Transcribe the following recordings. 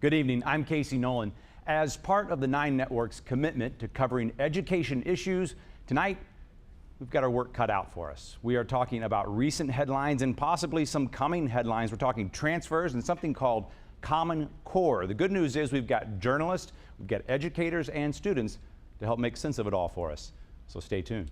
Good evening, I'm Casey Nolan. As part of the 9 Network's commitment to covering education issues, tonight we've got our work cut out for us. We are talking about recent headlines and possibly some coming headlines. We're talking transfers and something called Common Core. The good news is we've got journalists, we've got educators and students to help make sense of it all for us. So stay tuned.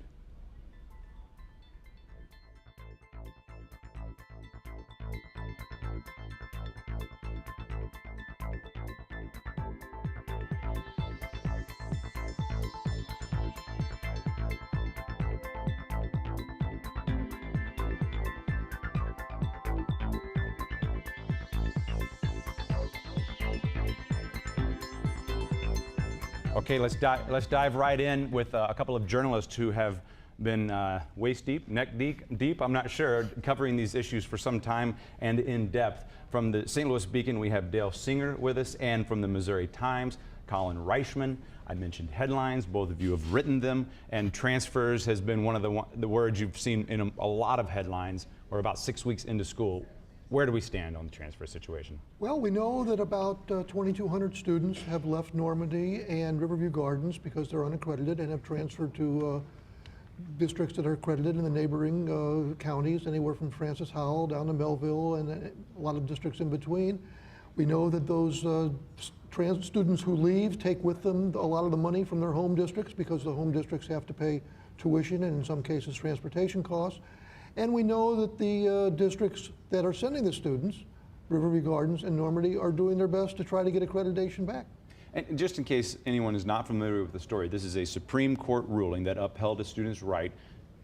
Okay, let's dive right in with a couple of journalists who have been waist deep, neck deep, I'm not sure, covering these issues for some time and in depth. From the St. Louis Beacon, we have Dale Singer with us, and from the Missouri Times, Colin Reichman. I mentioned headlines, both of you have written them, and transfers has been one of the words you've seen in a lot of headlines. We're about 6 weeks into school. Where do we stand on the transfer situation? Well, we know that about 2,200 students have left Normandy and Riverview Gardens because they're unaccredited and have transferred to districts that are accredited in the neighboring counties, anywhere from Francis Howell down to Melville and a lot of districts in between. We know that those students who leave take with them a lot of the money from their home districts because the home districts have to pay tuition and in some cases transportation costs. And we know that the districts that are sending the students, Riverview Gardens and Normandy, are doing their best to try to get accreditation back. And just in case anyone is not familiar with the story, this is a Supreme Court ruling that upheld a student's right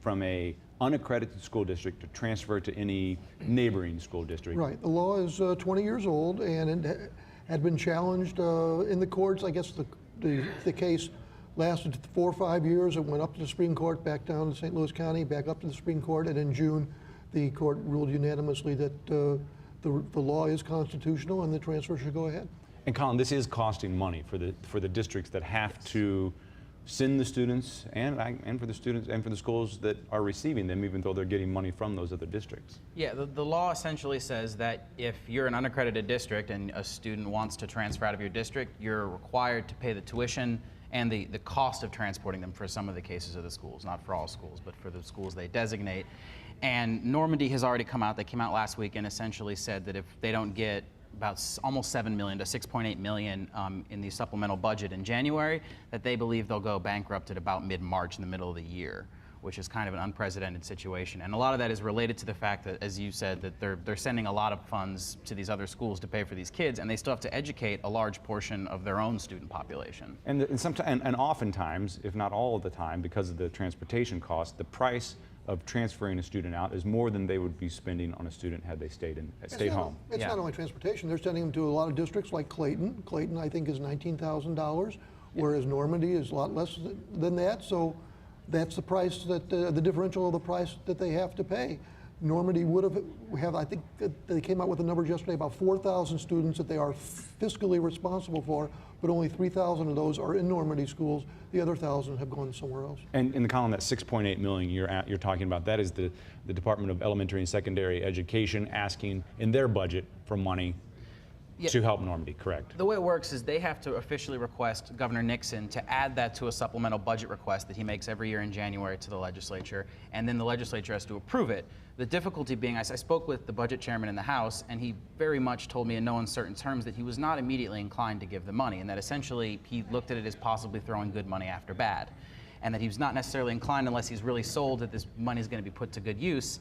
from a unaccredited school district to transfer to any neighboring school district. Right. The law is 20 years old and it had been challenged in the courts. I guess the case lasted 4 or 5 years. It went up to the Supreme Court, back down to St. Louis County, back up to the Supreme Court, and in June, the court ruled unanimously that the law is constitutional and the transfer should go ahead. And Colin, this is costing money for the districts that have to send the students and for the students and for the schools that are receiving them, even though they're getting money from those other districts. Yeah, the law essentially says that if you're an unaccredited district and a student wants to transfer out of your district, you're required to pay the tuition and the cost of transporting them for some of the cases of the schools, not for all schools, but for the schools they designate. And Normandy has already come out, they came out last week and essentially said that if they don't get about almost $7 million to $6.8 million in the supplemental budget in January, that they believe they'll go bankrupt at about mid-March in the middle of the year, which is kind of an unprecedented situation. And a lot of that is related to the fact that, as you said, that they're sending a lot of funds to these other schools to pay for these kids, and they still have to educate a large portion of their own student population. And sometimes, and oftentimes, if not all of the time, because of the transportation cost, the price of transferring a student out is more than they would be spending on a student had they stayed home. It's not only transportation. They're sending them to a lot of districts like Clayton. Clayton, I think, is $19,000, whereas Normandy is a lot less than that. So that's the price that the differential of the price that they have to pay. Normandy would have, I think they came out with the numbers yesterday, about 4,000 students that they are fiscally responsible for, but only 3,000 of those are in Normandy schools. The other 1,000 have gone somewhere else. And in the column, that $6.8 million you're talking about, that is the Department of Elementary and Secondary Education asking in their budget for money to help Normandy, correct? The way it works is they have to officially request Governor Nixon to add that to a supplemental budget request that he makes every year in January to the legislature, and then the legislature has to approve it. The difficulty being, I spoke with the budget chairman in the House, and he very much told me in no uncertain terms that he was not immediately inclined to give the money, and that essentially he looked at it as possibly throwing good money after bad, and that he was not necessarily inclined unless he's really sold that this money is going to be put to good use.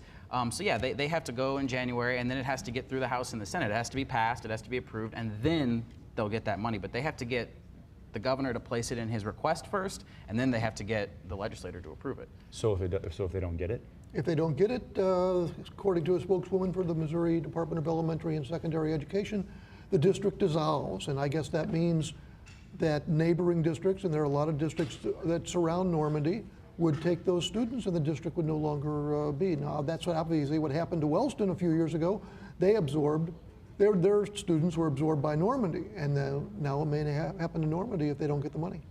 So yeah, they have to go in January, and then it has to get through the House and the Senate. It has to be passed, it has to be approved, and then they'll get that money. But they have to get the governor to place it in his request first, and then they have to get the legislator to approve it. So if they don't get it? If they don't get it, according to a spokeswoman for the Missouri Department of Elementary and Secondary Education, the district dissolves. And I guess that means that neighboring districts, and there are a lot of districts that surround Normandy, would take those students and the district would no longer be. Now, that's obviously what happened to Wellston a few years ago. They absorbed, their students were absorbed by Normandy, and now it may happen to Normandy if they don't get the money.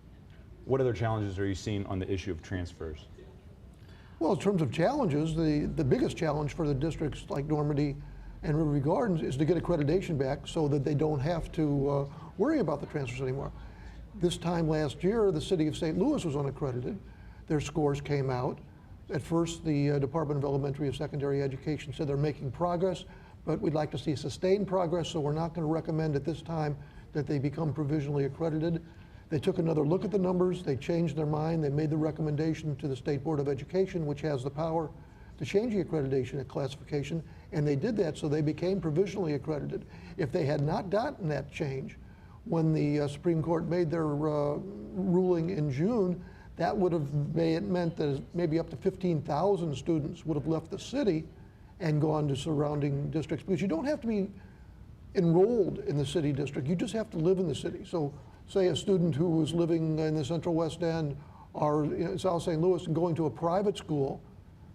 What other challenges are you seeing on the issue of transfers? Well, in terms of challenges, the biggest challenge for the districts like Normandy and Riverview Gardens is to get accreditation back so that they don't have to worry about the transfers anymore. This time last year, the city of St. Louis was unaccredited. Their scores came out. At first, the Department of Elementary and Secondary Education said they're making progress, but we'd like to see sustained progress, so we're not going to recommend at this time that they become provisionally accredited. They took another look at the numbers, they changed their mind, they made the recommendation to the State Board of Education, which has the power to change the accreditation at classification, and they did that, so they became provisionally accredited. If they had not gotten that change, when the Supreme Court made their ruling in June, that would have meant that maybe up to 15,000 students would have left the city and gone to surrounding districts, because you don't have to be enrolled in the city district, you just have to live in the city. So say a student who was living in the Central West End or South St. Louis and going to a private school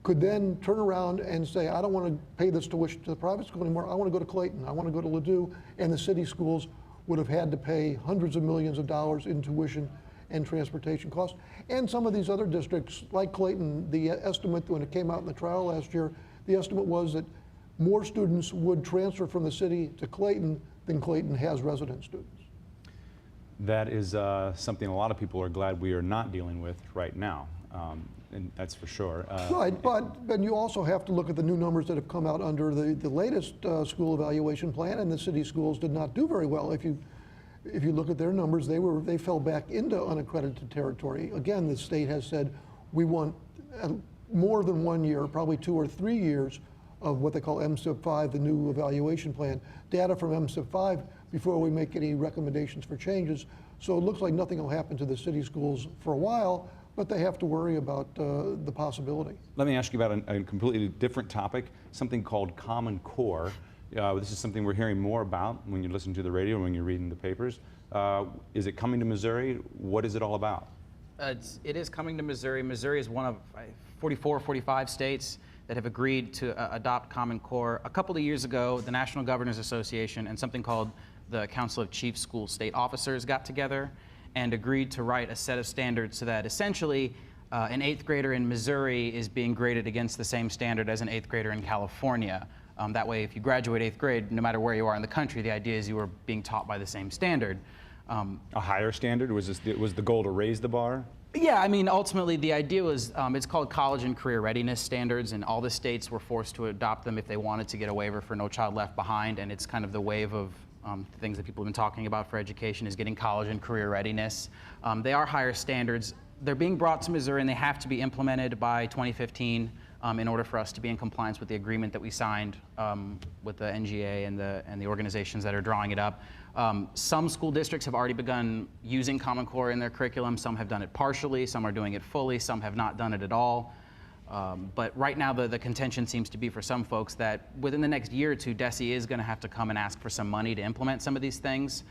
could then turn around and say, I don't want to pay this tuition to the private school anymore, I want to go to Clayton, I want to go to Ladue, and the city schools would have had to pay hundreds of millions of dollars in tuition and transportation costs. And some of these other districts, like Clayton, the estimate when it came out in the trial last year, the estimate was that more students would transfer from the city to Clayton than Clayton has resident students. That is something a lot of people are glad we are not dealing with right now, and that's for sure. Right, but you also have to look at the new numbers that have come out under the latest school evaluation plan, and the city schools did not do very well. If you look at their numbers, they fell back into unaccredited territory. Again, the state has said we want more than 1 year, probably 2 or 3 years of what they call MSIP-5, the new evaluation plan, data from MSIP-5 before we make any recommendations for changes. So it looks like nothing will happen to the city schools for a while, but they have to worry about the possibility. Let me ask you about a completely different topic, something called Common Core. This is something we're hearing more about when you listen to the radio, when you're reading the papers. Is it coming to Missouri? What is it all about? It is coming to Missouri. Missouri is one of 44, 45 states that have agreed to adopt Common Core. A couple of years ago, the National Governors Association and something called the Council of Chief School State Officers got together and agreed to write a set of standards so that essentially an 8th grader in Missouri is being graded against the same standard as an 8th grader in California. That way, if you graduate 8th grade, no matter where you are in the country, the idea is you are being taught by the same standard. A higher standard? Was the goal to raise the bar? Yeah, I mean, ultimately the idea was, it's called college and career readiness standards, and all the states were forced to adopt them if they wanted to get a waiver for No Child Left Behind, and it's kind of the wave of things that people have been talking about for education is getting college and career readiness. They are higher standards. They're being brought to Missouri, and they have to be implemented by 2015 in order for us to be in compliance with the agreement that we signed with the NGA and the organizations that are drawing it up. Some school districts have already begun using Common Core in their curriculum. Some have done it partially, some are doing it fully, some have not done it at all. But right now the contention seems to be for some folks that within the next year or two, DESE is going to have to come and ask for some money to implement some of these things,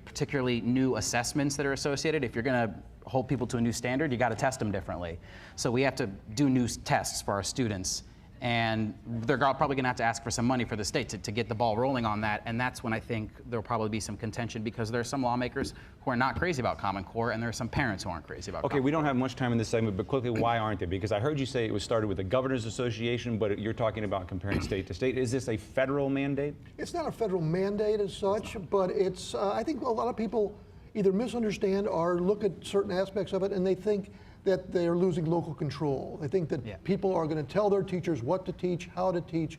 particularly new assessments that are associated. If you're going to hold people to a new standard, you got to test them differently. So we have to do new tests for our students. And they're probably going to have to ask for some money for the state to get the ball rolling on that. And that's when I think there'll probably be some contention, because there are some lawmakers who are not crazy about Common Core, and there are some parents who aren't crazy about Common Core. Okay, we don't have much time in this segment, but quickly, why aren't they? Because I heard you say it was started with the Governors Association, but you're talking about comparing state to state. Is this a federal mandate? It's not a federal mandate as such, but it's, I think a lot of people either misunderstand or look at certain aspects of it and they think that they're losing local control. They think that people are going to tell their teachers what to teach, how to teach,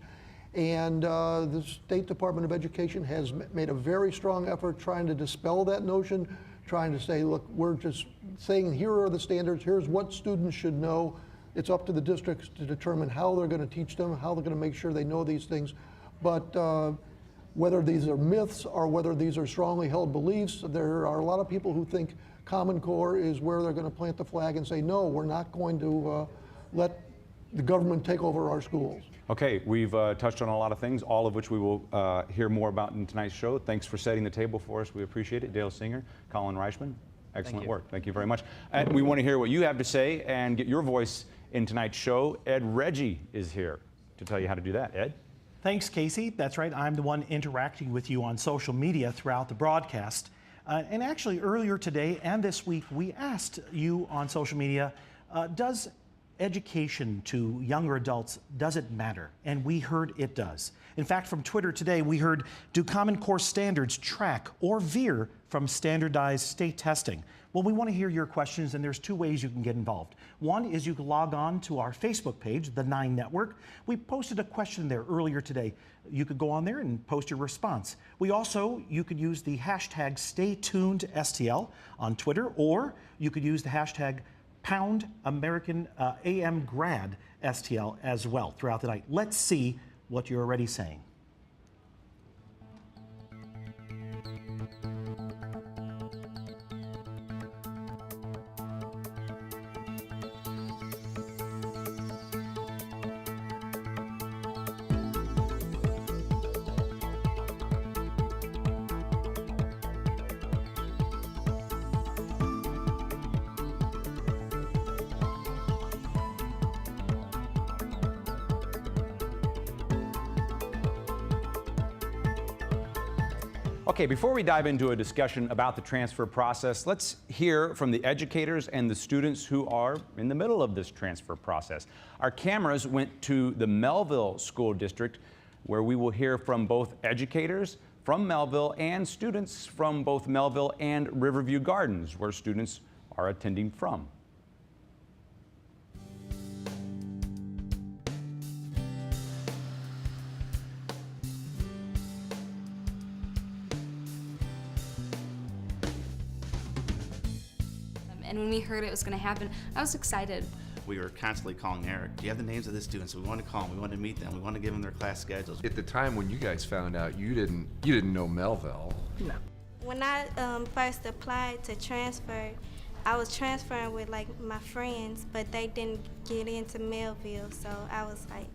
and the State Department of Education has made a very strong effort trying to dispel that notion, trying to say, look, we're just saying here are the standards, here's what students should know. It's up to the districts to determine how they're going to teach them, how they're going to make sure they know these things. But whether these are myths or whether these are strongly held beliefs, there are a lot of people who think Common Core is where they're going to plant the flag and say, no, we're not going to let the government take over our schools. Okay, we've touched on a lot of things, all of which we will hear more about in tonight's show. Thanks for setting the table for us. We appreciate it. Dale Singer, Colin Reichman, excellent work. Thank you very much. And we want to hear what you have to say and get your voice in tonight's show. Ed Reggie is here to tell you how to do that. Ed? Thanks, Casey. That's right. I'm the one interacting with you on social media throughout the broadcast. And actually, earlier today and this week, we asked you on social media, does education to younger adults, does it matter? And we heard it does. In fact, from Twitter today, we heard, do Common Core standards track or veer from standardized state testing? Well, we want to hear your questions, and there's two ways you can get involved. One is you can log on to our Facebook page, The 9 Network. We posted a question there earlier today. You could go on there and post your response. You could use the hashtag StayTunedSTL on Twitter, or you could use the hashtag #American AM Grad STL as well throughout the night. Let's see what you're already saying. Okay, before we dive into a discussion about the transfer process, let's hear from the educators and the students who are in the middle of this transfer process. Our cameras went to the Melville School District, where we will hear from both educators from Melville and students from both Melville and Riverview Gardens, where students are attending from. And when we heard it was going to happen, I was excited. We were constantly calling Eric. Do you have the names of the students? We wanted to call them. We wanted to meet them. We wanted to give them their class schedules. At the time when you guys found out, you didn't know Melville. No. When I first applied to transfer, I was transferring with like my friends, but they didn't get into Melville, so I was like,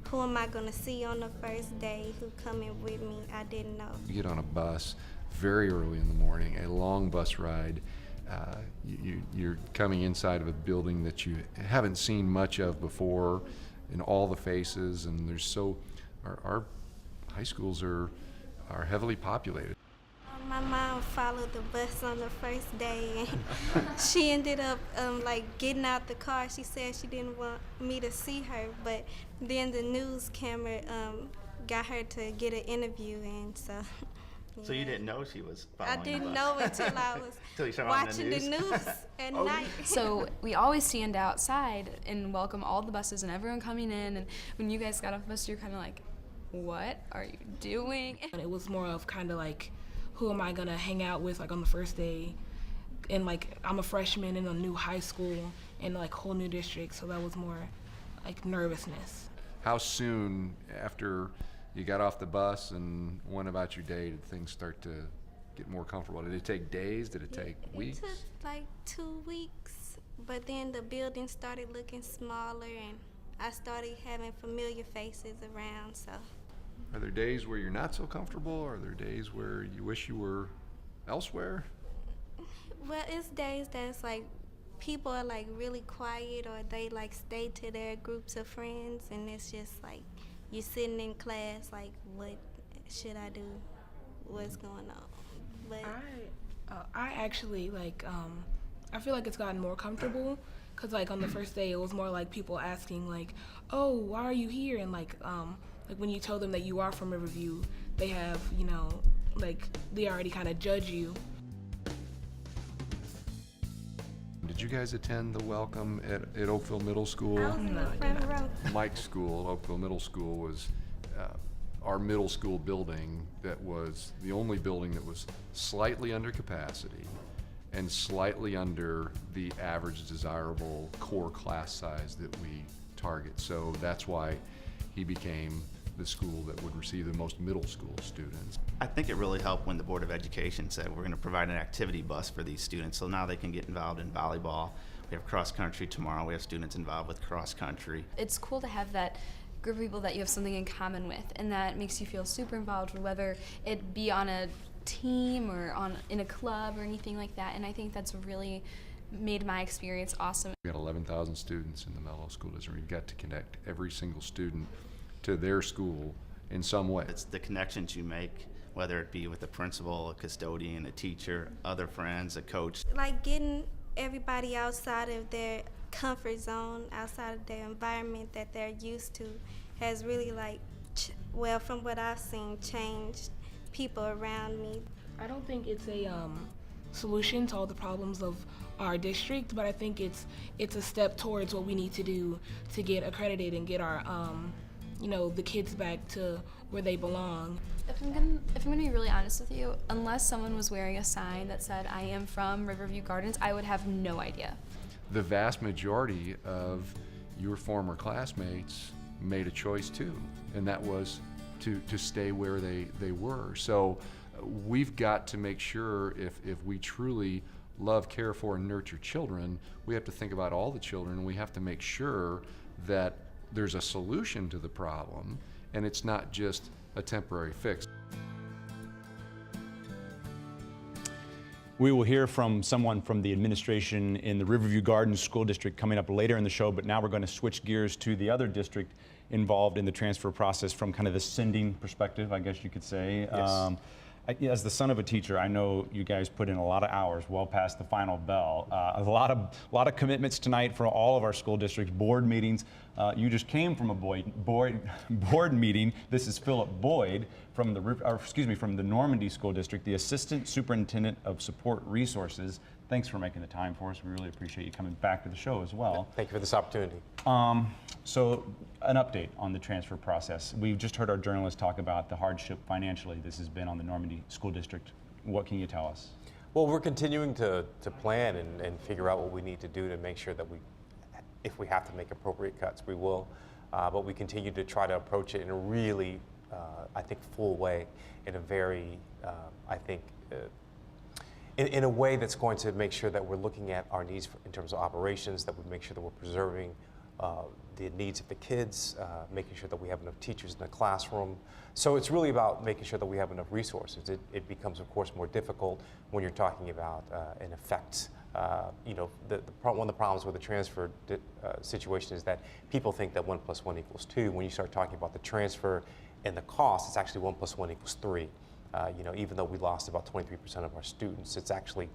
who am I gonna see on the first day? Who coming with me? I didn't know. You get on a bus very early in the morning, a long bus ride. You're coming inside of a building that you haven't seen much of before, in all the faces, and our high schools are heavily populated. My mom followed the bus on the first day, and she ended up like getting out the car. She said she didn't want me to see her, but then the news camera got her to get an interview, and so. So you didn't know she was following I didn't the bus. know until I was watching the news at night. So we always stand outside and welcome all the buses and everyone coming in. And when you guys got off the bus, you're kind of like, what are you doing? And it was more of kind of like, who am I gonna hang out with like on the first day? And like, I'm a freshman in a new high school in like whole new district, so that was more like nervousness. How soon after you got off the bus and went about your day did things start to get more comfortable? Did it take days? Did it take weeks? It took like 2 weeks, but then the building started looking smaller and I started having familiar faces around, so. Are there days where you're not so comfortable? Are there days where you wish you were elsewhere? Well, it's days that's like people are like really quiet, or they like stay to their groups of friends, and it's just like you're sitting in class like, what should I do? What's going on? But I actually like, I feel like it's gotten more comfortable, cause like on the first day it was more like people asking like, oh, why are you here? And like when you told them that you are from Riverview, they have, you know, like they already kind of judge you. Did you guys attend the welcome at Oakville Middle School? I was in the front row. Mike's school, Oakville Middle School, was our middle school building that was the only building that was slightly under capacity and slightly under the average desirable core class size that we target. So that's why he became the school that would receive the most middle school students. I think it really helped when the Board of Education said we're going to provide an activity bus for these students, so now they can get involved in volleyball. We have cross country tomorrow. We have students involved with cross country. It's cool to have that group of people that you have something in common with, and that makes you feel super involved, whether it be on a team or in a club or anything like that. And I think that's really made my experience awesome. We got 11,000 students in the Mellow School District. We've got to connect every single student to their school in some way. It's the connections you make, whether it be with a principal, a custodian, a teacher, other friends, a coach. Like getting everybody outside of their comfort zone, outside of their environment that they're used to, has really like, well, from what I've seen, changed people around me. I don't think it's a solution to all the problems of our district, but I think it's a step towards what we need to do to get accredited and get our the kids back to where they belong. If I'm gonna be really honest with you, unless someone was wearing a sign that said "I am from Riverview Gardens," I would have no idea. The vast majority of your former classmates made a choice too, and that was to stay where they were. So we've got to make sure if we truly love, care for, and nurture children, we have to think about all the children, and we have to make sure that there's a solution to the problem, and it's not just a temporary fix. We will hear from someone from the administration in the Riverview Gardens School District coming up later in the show, but now we're going to switch gears to the other district involved in the transfer process from kind of the sending perspective, I guess you could say. Yes. As the son of a teacher, I know you guys put in a lot of hours, well past the final bell. A lot of commitments tonight for all of our school districts, board meetings. You just came from a board meeting. This is Philip Boyd from the Normandy School District, the Assistant Superintendent of Support Resources. Thanks for making the time for us. We really appreciate you coming back to the show as well. Thank you for this opportunity. So an update on the transfer process. We've just heard our journalists talk about the hardship financially this has been on the Normandy School District. What can you tell us? Well, we're continuing to plan and figure out what we need to do to make sure that if we have to make appropriate cuts, we will. But we continue to try to approach it in a really, I think, full way, in a very, in a way that's going to make sure that we're looking at our needs in terms of operations, that we make sure that we're preserving the needs of the kids, making sure that we have enough teachers in the classroom. So it's really about making sure that we have enough resources. It becomes, of course, more difficult when you're talking about an effect. One of the problems with the transfer situation is that people think that 1 + 1 = 2. When you start talking about the transfer and the cost, it's actually 1 + 1 = 3. Even though we lost about 23% of our students, it's actually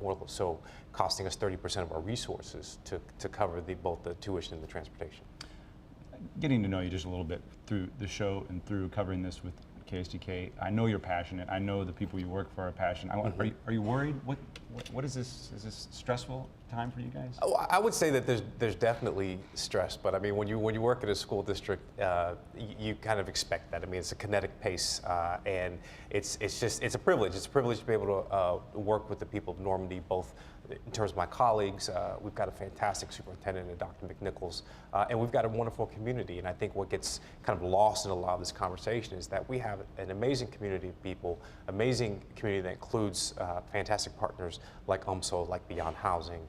more so costing us 30% of our resources to cover both the tuition and the transportation. Getting to know you just a little bit through the show and through covering this with KSDK, I know you're passionate. I know the people you work for are passionate. Are you worried? What is this? Is this stressful time for you guys? Oh, I would say that there's definitely stress, but I mean, when you work at a school district, you kind of expect that. I mean, it's a kinetic pace, and it's a privilege. It's a privilege to be able to work with the people of Normandy, both in terms of my colleagues. We've got a fantastic superintendent, Dr. McNichols, and we've got a wonderful community. And I think what gets kind of lost in a lot of this conversation is that we have an amazing community of people, amazing community that includes fantastic partners like UMSO, like Beyond Housing.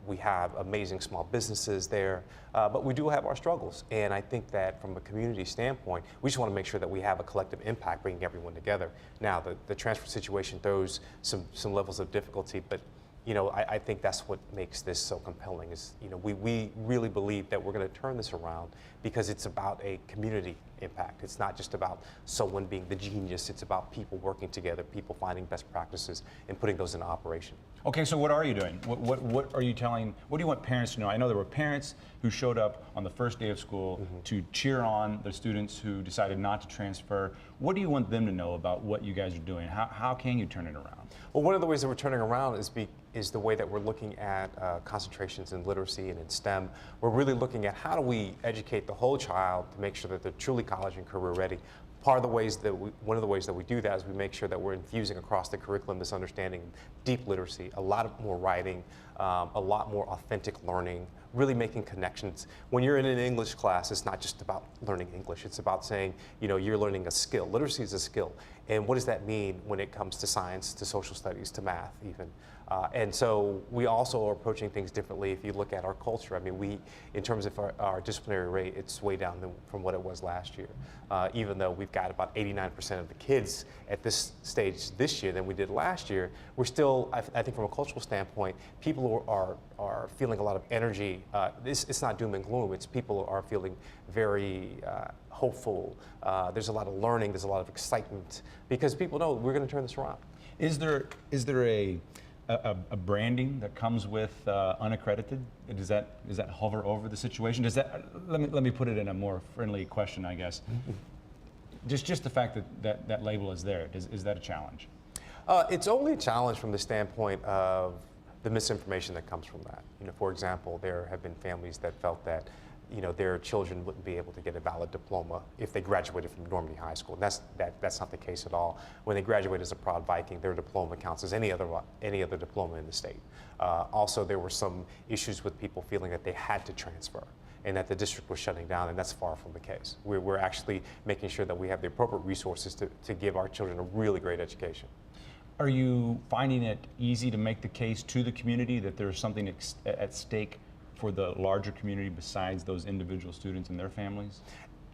We have amazing small businesses there, but we do have our struggles. And I think that from a community standpoint, we just want to make sure that we have a collective impact, bringing everyone together. Now, the transfer situation throws some levels of difficulty, but I think that's what makes this so compelling is, we really believe that we're going to turn this around because it's about a community impact. It's not just about someone being the genius. It's about people working together, people finding best practices and putting those into operation. Okay, so what are you doing? What are you telling, what do you want parents to know? I know there were parents who showed up on the first day of school to cheer on the students who decided not to transfer. What do you want them to know about what you guys are doing? How can you turn it around? Well, one of the ways that we're turning around is the way that we're looking at concentrations in literacy and in STEM. We're really looking at how do we educate the whole child to make sure that they're truly college and career ready. One of the ways that we do that is we make sure that we're infusing across the curriculum this understanding of deep literacy, a lot more writing, a lot more authentic learning, really making connections. When you're in an English class, it's not just about learning English. It's about saying, you're learning a skill. Literacy is a skill. And what does that mean when it comes to science, to social studies, to math even? And so we also are approaching things differently if you look at our culture. I mean, in terms of our disciplinary rate, it's way down from what it was last year. Even though we've got about 89% of the kids at this stage this year than we did last year, we're still, I think from a cultural standpoint, people are feeling a lot of energy. It's not doom and gloom. It's people are feeling very hopeful. There's a lot of learning. There's a lot of excitement because people know we're going to turn this around. Is there a a branding that comes with unaccredited? Does that hover over the situation? Does that let me put it in a more friendly question, I guess. Just the fact that label is there, is that a challenge? It's only a challenge from the standpoint of the misinformation that comes from that. For example, there have been families that felt that their children wouldn't be able to get a valid diploma if they graduated from Normandy High School. And that's not the case at all. When they graduate as a proud Viking, their diploma counts as any other diploma in the state. Also, there were some issues with people feeling that they had to transfer and that the district was shutting down, and that's far from the case. We're actually making sure that we have the appropriate resources to give our children a really great education. Are you finding it easy to make the case to the community that there's something at stake for the larger community besides those individual students and their families?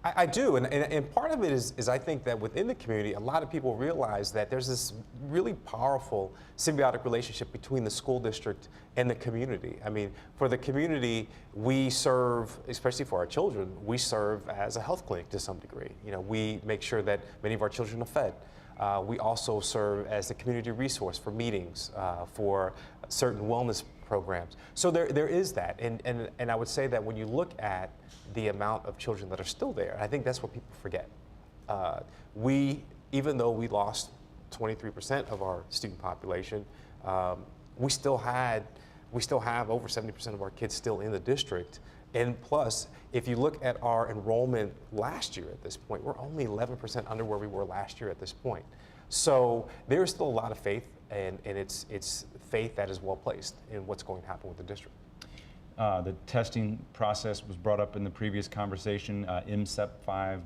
I do, and part of it is I think that within the community, a lot of people realize that there's this really powerful symbiotic relationship between the school district and the community. I mean, for the community, we serve, especially for our children, we serve as a health clinic to some degree. We make sure that many of our children are fed. We also serve as the community resource for meetings, for certain wellness programs. So there is that, and I would say that when you look at the amount of children that are still there, I think that's what people forget. Even though we lost 23% of our student population, we still have over 70% of our kids still in the district. And plus, if you look at our enrollment last year at this point, we're only 11% under where we were last year at this point. So there is still a lot of faith, and it's faith that is well placed in what's going to happen with the district. The testing process was brought up in the previous conversation, MSEP 5,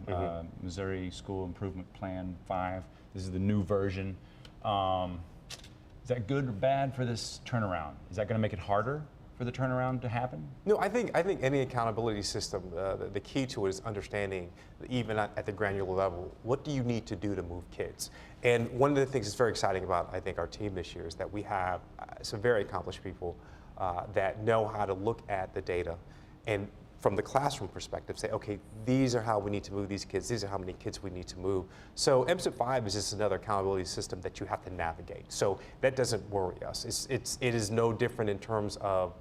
Missouri School Improvement Plan 5. This is the new version. Is that good or bad for this turnaround? Is that going to make it harder for the turnaround to happen? No, I think any accountability system, the key to it is understanding, even at the granular level, what do you need to do to move kids? And one of the things that's very exciting about, I think, our team this year is that we have some very accomplished people that know how to look at the data and from the classroom perspective say, okay, these are how we need to move these kids, these are how many kids we need to move. So MSIP 5 is just another accountability system that you have to navigate. So that doesn't worry us. It is no different in terms of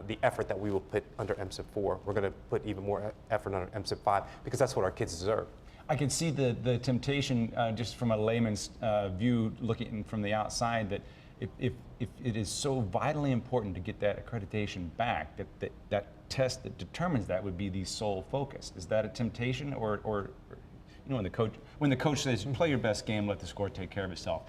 the effort that we will put under MSIP 4. We're going to put even more effort under MSIP 5 because that's what our kids deserve. I can see the temptation, just from a layman's view, looking from the outside, that if it is so vitally important to get that accreditation back, that test that determines that would be the sole focus. Is that a temptation, or when the coach says, play your best game, let the score take care of itself?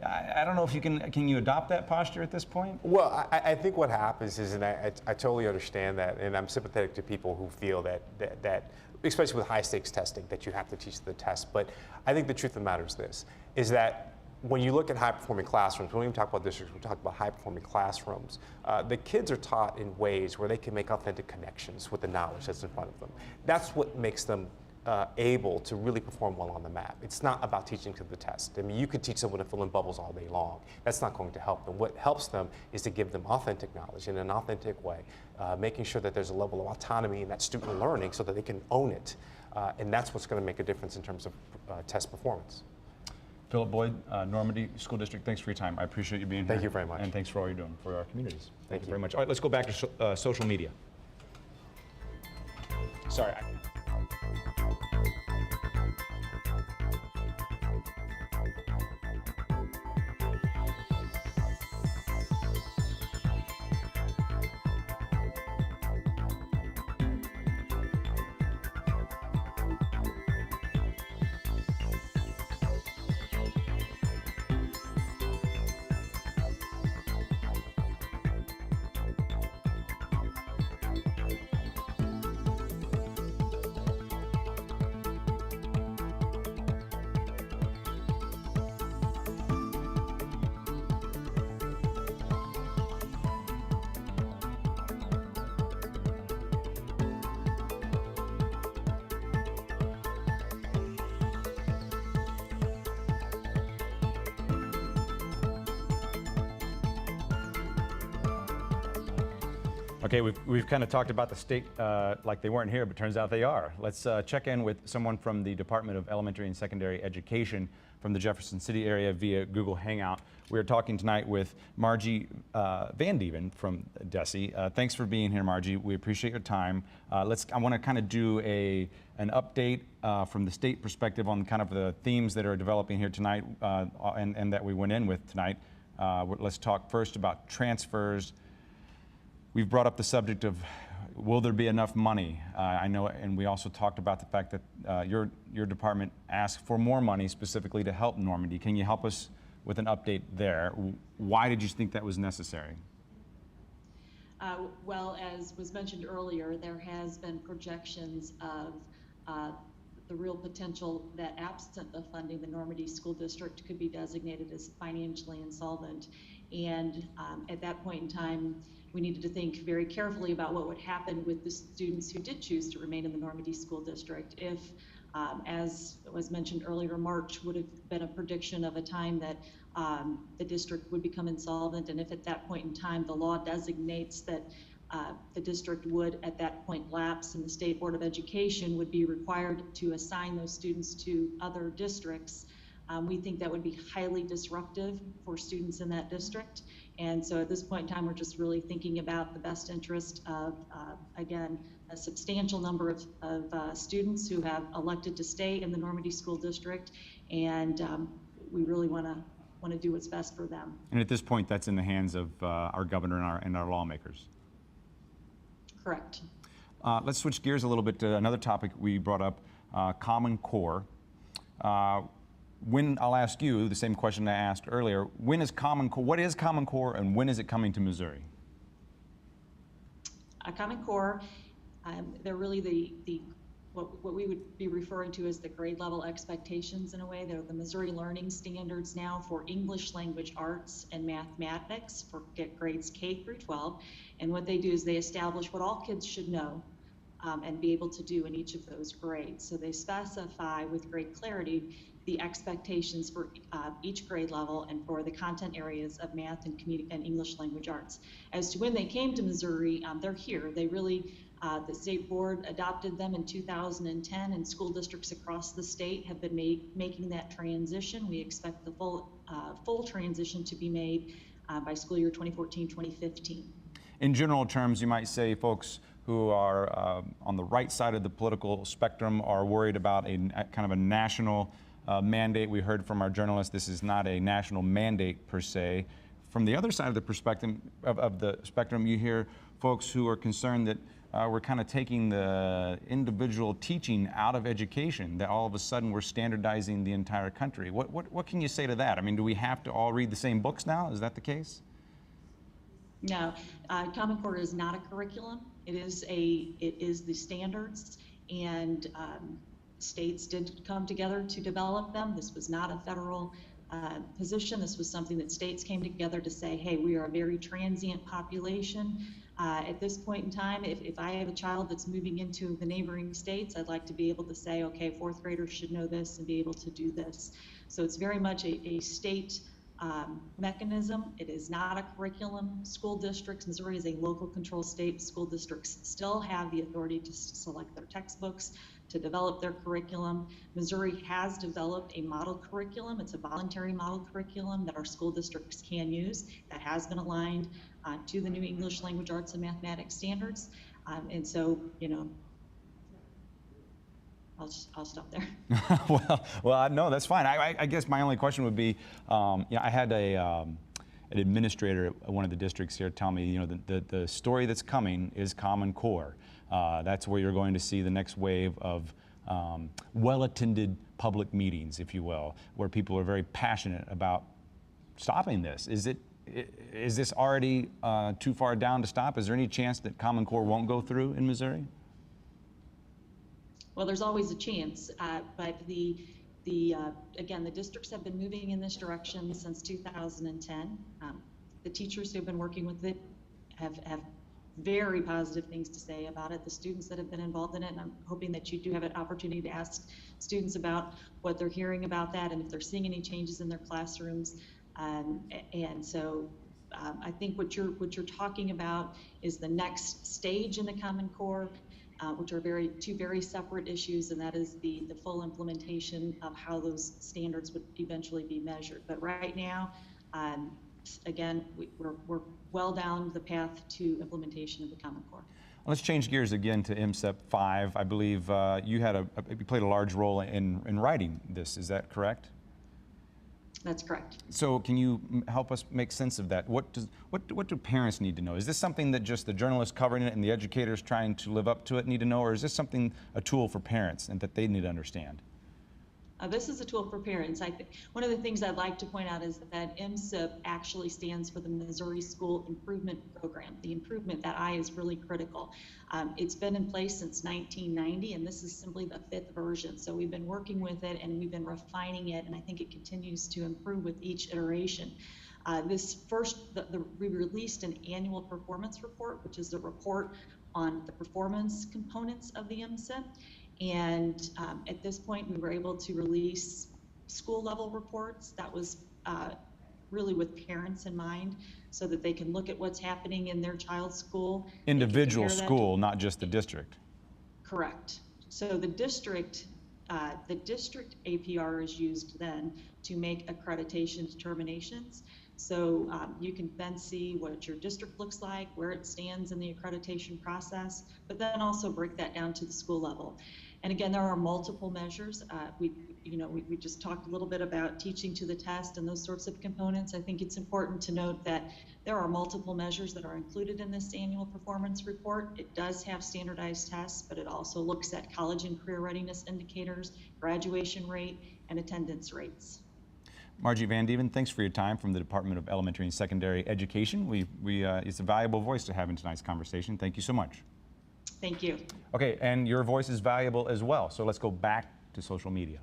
I don't know if you can you adopt that posture at this point? Well, I think what happens is, and I totally understand that, and I'm sympathetic to people who feel that especially with high stakes testing, that you have to teach the test. But I think the truth of the matter is this, is that when you look at high performing classrooms, we don't even talk about districts, we talk about high performing classrooms, the kids are taught in ways where they can make authentic connections with the knowledge that's in front of them. That's what makes them able to really perform well on the map. It's not about teaching to the test. I mean, you could teach someone to fill in bubbles all day long. That's not going to help them. What helps them is to give them authentic knowledge in an authentic way, making sure that there's a level of autonomy in that student learning so that they can own it. And that's what's going to make a difference in terms of test performance. Philip Boyd, Normandy School District, thanks for your time. I appreciate you being here. Thank you very much. And thanks for all you're doing for our communities. Thank you very much. All right, let's go back to social media. Sorry. Okay, we've kind of talked about the state like they weren't here, but turns out they are. Let's check in with someone from the Department of Elementary and Secondary Education from the Jefferson City area via Google Hangout. We're talking tonight with Margie Van Dieven from DESE. Thanks for being here, Margie. We appreciate your time. I want to kind of do an update from the state perspective on kind of the themes that are developing here tonight and that we went in with tonight. Let's talk first about transfers. We've brought up the subject of will there be enough money? I know, and we also talked about the fact that your department asked for more money specifically to help Normandy. Can you help us with an update there? Why did you think that was necessary? Well, as was mentioned earlier, there has been projections of the real potential that absent the funding, the Normandy School District could be designated as financially insolvent. And at that point in time, we needed to think very carefully about what would happen with the students who did choose to remain in the Normandy School District. If, as was mentioned earlier, March would have been a prediction of a time that the district would become insolvent, and if at that point in time the law designates that the district would at that point lapse and the State Board of Education would be required to assign those students to other districts, we think that would be highly disruptive for students in that district. And so at this point in time, we're just really thinking about the best interest of, again, a substantial number of students who have elected to stay in the Normandy School District, and we really want to do what's best for them. And at this point, that's in the hands of our governor and our lawmakers. Correct. Let's switch gears a little bit to another topic we brought up, Common Core. I'll ask you the same question I asked earlier. When is Common Core? What is Common Core, and when is it coming to Missouri? Common Core, they're really what we would be referring to as the grade level expectations in a way. They're the Missouri Learning Standards now for English Language Arts and Mathematics for grades K through 12. And what they do is they establish what all kids should know and be able to do in each of those grades. So they specify with great clarity the expectations for each grade level and for the content areas of math and English language arts. As to when they came to Missouri, they're here. They really, the state board adopted them in 2010, and school districts across the state have been making that transition. We expect the full transition to be made by school year 2014-2015. In general terms, you might say folks who are on the right side of the political spectrum are worried about a kind of a national mandate. We heard from our journalist, this is not a national mandate per se. From the other side of the perspective of the spectrum, you hear folks who are concerned that we're kind of taking the individual teaching out of education, that all of a sudden we're standardizing the entire country. What can you say to that? I mean, do we have to all read the same books now? Is that the case? No, Common Core is not a curriculum. It is the standards, and states did come together to develop them. This was not a federal position. This was something that states came together to say, hey, we are a very transient population. At this point in time, if I have a child that's moving into the neighboring states, I'd like to be able to say, okay, fourth graders should know this and be able to do this. So it's very much a state mechanism. It is not a curriculum. School districts, Missouri is a local control state. School districts still have the authority to select their textbooks, to develop their curriculum. Missouri has developed a model curriculum. It's a voluntary model curriculum that our school districts can use that has been aligned to the new English language arts and mathematics standards. And so, you know, I'll stop there. well, no, that's fine. I guess my only question would be, I had an administrator at one of the districts here tell me, the story that's coming is Common Core. That's where you're going to see the next wave of well-attended public meetings, if you will, where people are very passionate about stopping this. Is this already too far down to stop? Is there any chance that Common Core won't go through in Missouri? Well, there's always a chance, but again, the districts have been moving in this direction since 2010. The teachers who have been working with it have very positive things to say about it. The students that have been involved in it, and I'm hoping that you do have an opportunity to ask students about what they're hearing about that and if they're seeing any changes in their classrooms. And so I think what you're talking about is the next stage in the Common Core, which are two very separate issues, and that is the full implementation of how those standards would eventually be measured. But right now, again, we're well down the path to implementation of the Common Core. Let's change gears again to MSEP 5. I believe you played a large role in writing this. Is that correct? That's correct. So can you help us make sense of that? What do parents need to know? Is this something that just the journalists covering it and the educators trying to live up to it need to know, or is this a tool for parents and that they need to understand? This is a tool for parents. I think one of the things I'd like to point out is that MSIP actually stands for the Missouri School Improvement Program. The improvement, that I, is really critical. It's been in place since 1990, and this is simply the 5th version. So we've been working with it, and we've been refining it, and I think it continues to improve with each iteration. We released an annual performance report, which is a report on the performance components of the MSIP. And at this point, we were able to release school level reports. That was really with parents in mind, so that they can look at what's happening in their child's school. Individual school, not just the district. Correct. So the district APR is used then to make accreditation determinations. So you can then see what your district looks like, where it stands in the accreditation process, but then also break that down to the school level. And again, there are multiple measures. We just talked a little bit about teaching to the test and those sorts of components. I think it's important to note that there are multiple measures that are included in this annual performance report. It does have standardized tests, but it also looks at college and career readiness indicators, graduation rate, and attendance rates. Margie Van Dieven, thanks for your time from the Department of Elementary and Secondary Education. It's a valuable voice to have in tonight's conversation. Thank you so much. Thank you. Okay, and your voice is valuable as well, so let's go back to social media.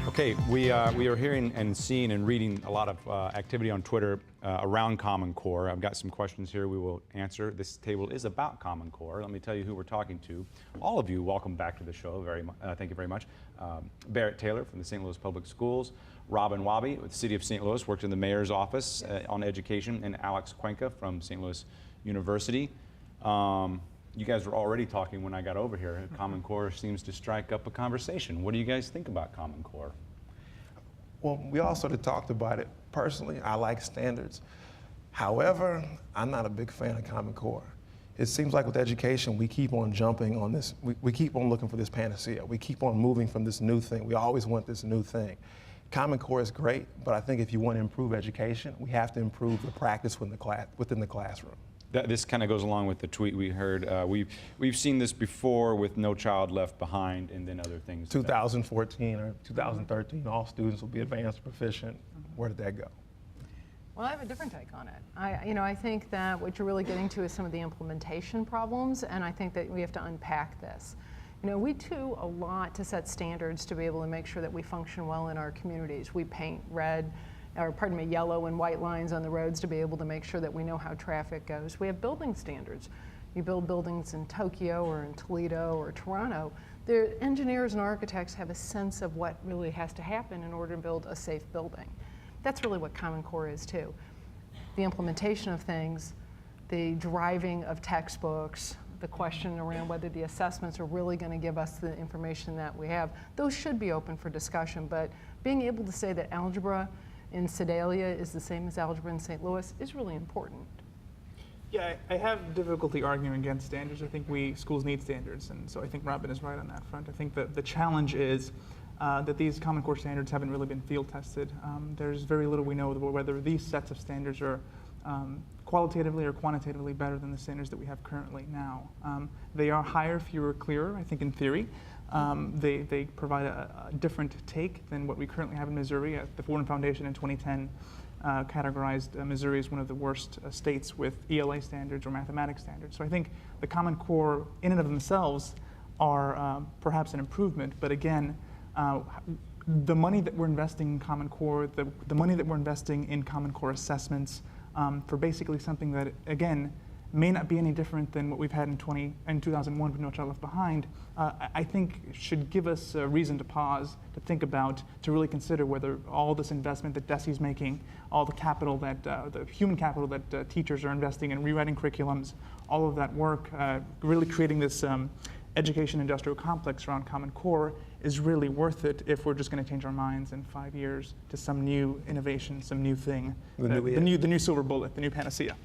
Okay, we are hearing and seeing and reading a lot of activity on Twitter around Common Core. I've got some questions here we will answer. This table is about Common Core. Let me tell you who we're talking to. All of you, welcome back to the show. Thank you very much. Barrett Taylor from the St. Louis Public Schools, Robin Wabi with the City of St. Louis, worked in the mayor's office on education, and Alex Cuenca from St. Louis University. You guys were already talking when I got over here. Common Core seems to strike up a conversation. What do you guys think about Common Core? Well, we all sort of talked about it. Personally, I like standards. However, I'm not a big fan of Common Core. It seems like with education, we keep on jumping on this. We keep on looking for this panacea. We keep on moving from this new thing. We always want this new thing. Common Core is great, but I think if you want to improve education, we have to improve the practice within the classroom. This kind of goes along with the tweet we heard. We've seen this before with No Child Left Behind and then other things. 2014 or 2013, all students will be advanced proficient. Where did that go? Well, I have a different take on it. I think that what you're really getting to is some of the implementation problems, and I think that we have to unpack this. We do a lot to set standards to be able to make sure that we function well in our communities. We paint yellow and white lines on the roads to be able to make sure that we know how traffic goes. We have building standards. You build buildings in Tokyo or in Toledo or Toronto. The engineers and architects have a sense of what really has to happen in order to build a safe building. That's really what Common Core is too. The implementation of things, the driving of textbooks, the question around whether the assessments are really going to give us the information that we have, those should be open for discussion. But being able to say that algebra in Sedalia is the same as algebra in St. Louis is really important. Yeah, I have difficulty arguing against standards. I think schools need standards, and so I think Robin is right on that front. I think that the challenge is that these Common Core standards haven't really been field tested. There's very little we know whether these sets of standards are qualitatively or quantitatively better than the standards that we have currently now. They are higher, fewer, clearer, I think, in theory. They provide a different take than what we currently have in Missouri. The Fordham Foundation in 2010 categorized Missouri as one of the worst states with ELA standards or mathematics standards. So I think the Common Core in and of themselves are perhaps an improvement, but again, the money that we're investing in Common Core, the money that we're investing in Common Core assessments for basically something that, again, may not be any different than what we've had in 2001 with No Child Left Behind, I think should give us a reason to pause, to think about, to really consider whether all this investment that DESE's making, all the capital that, the human capital that teachers are investing in rewriting curriculums, all of that work, really creating this education industrial complex around Common Core is really worth it if we're just going to change our minds in 5 years to some new innovation, some new thing, the new silver bullet, the new panacea.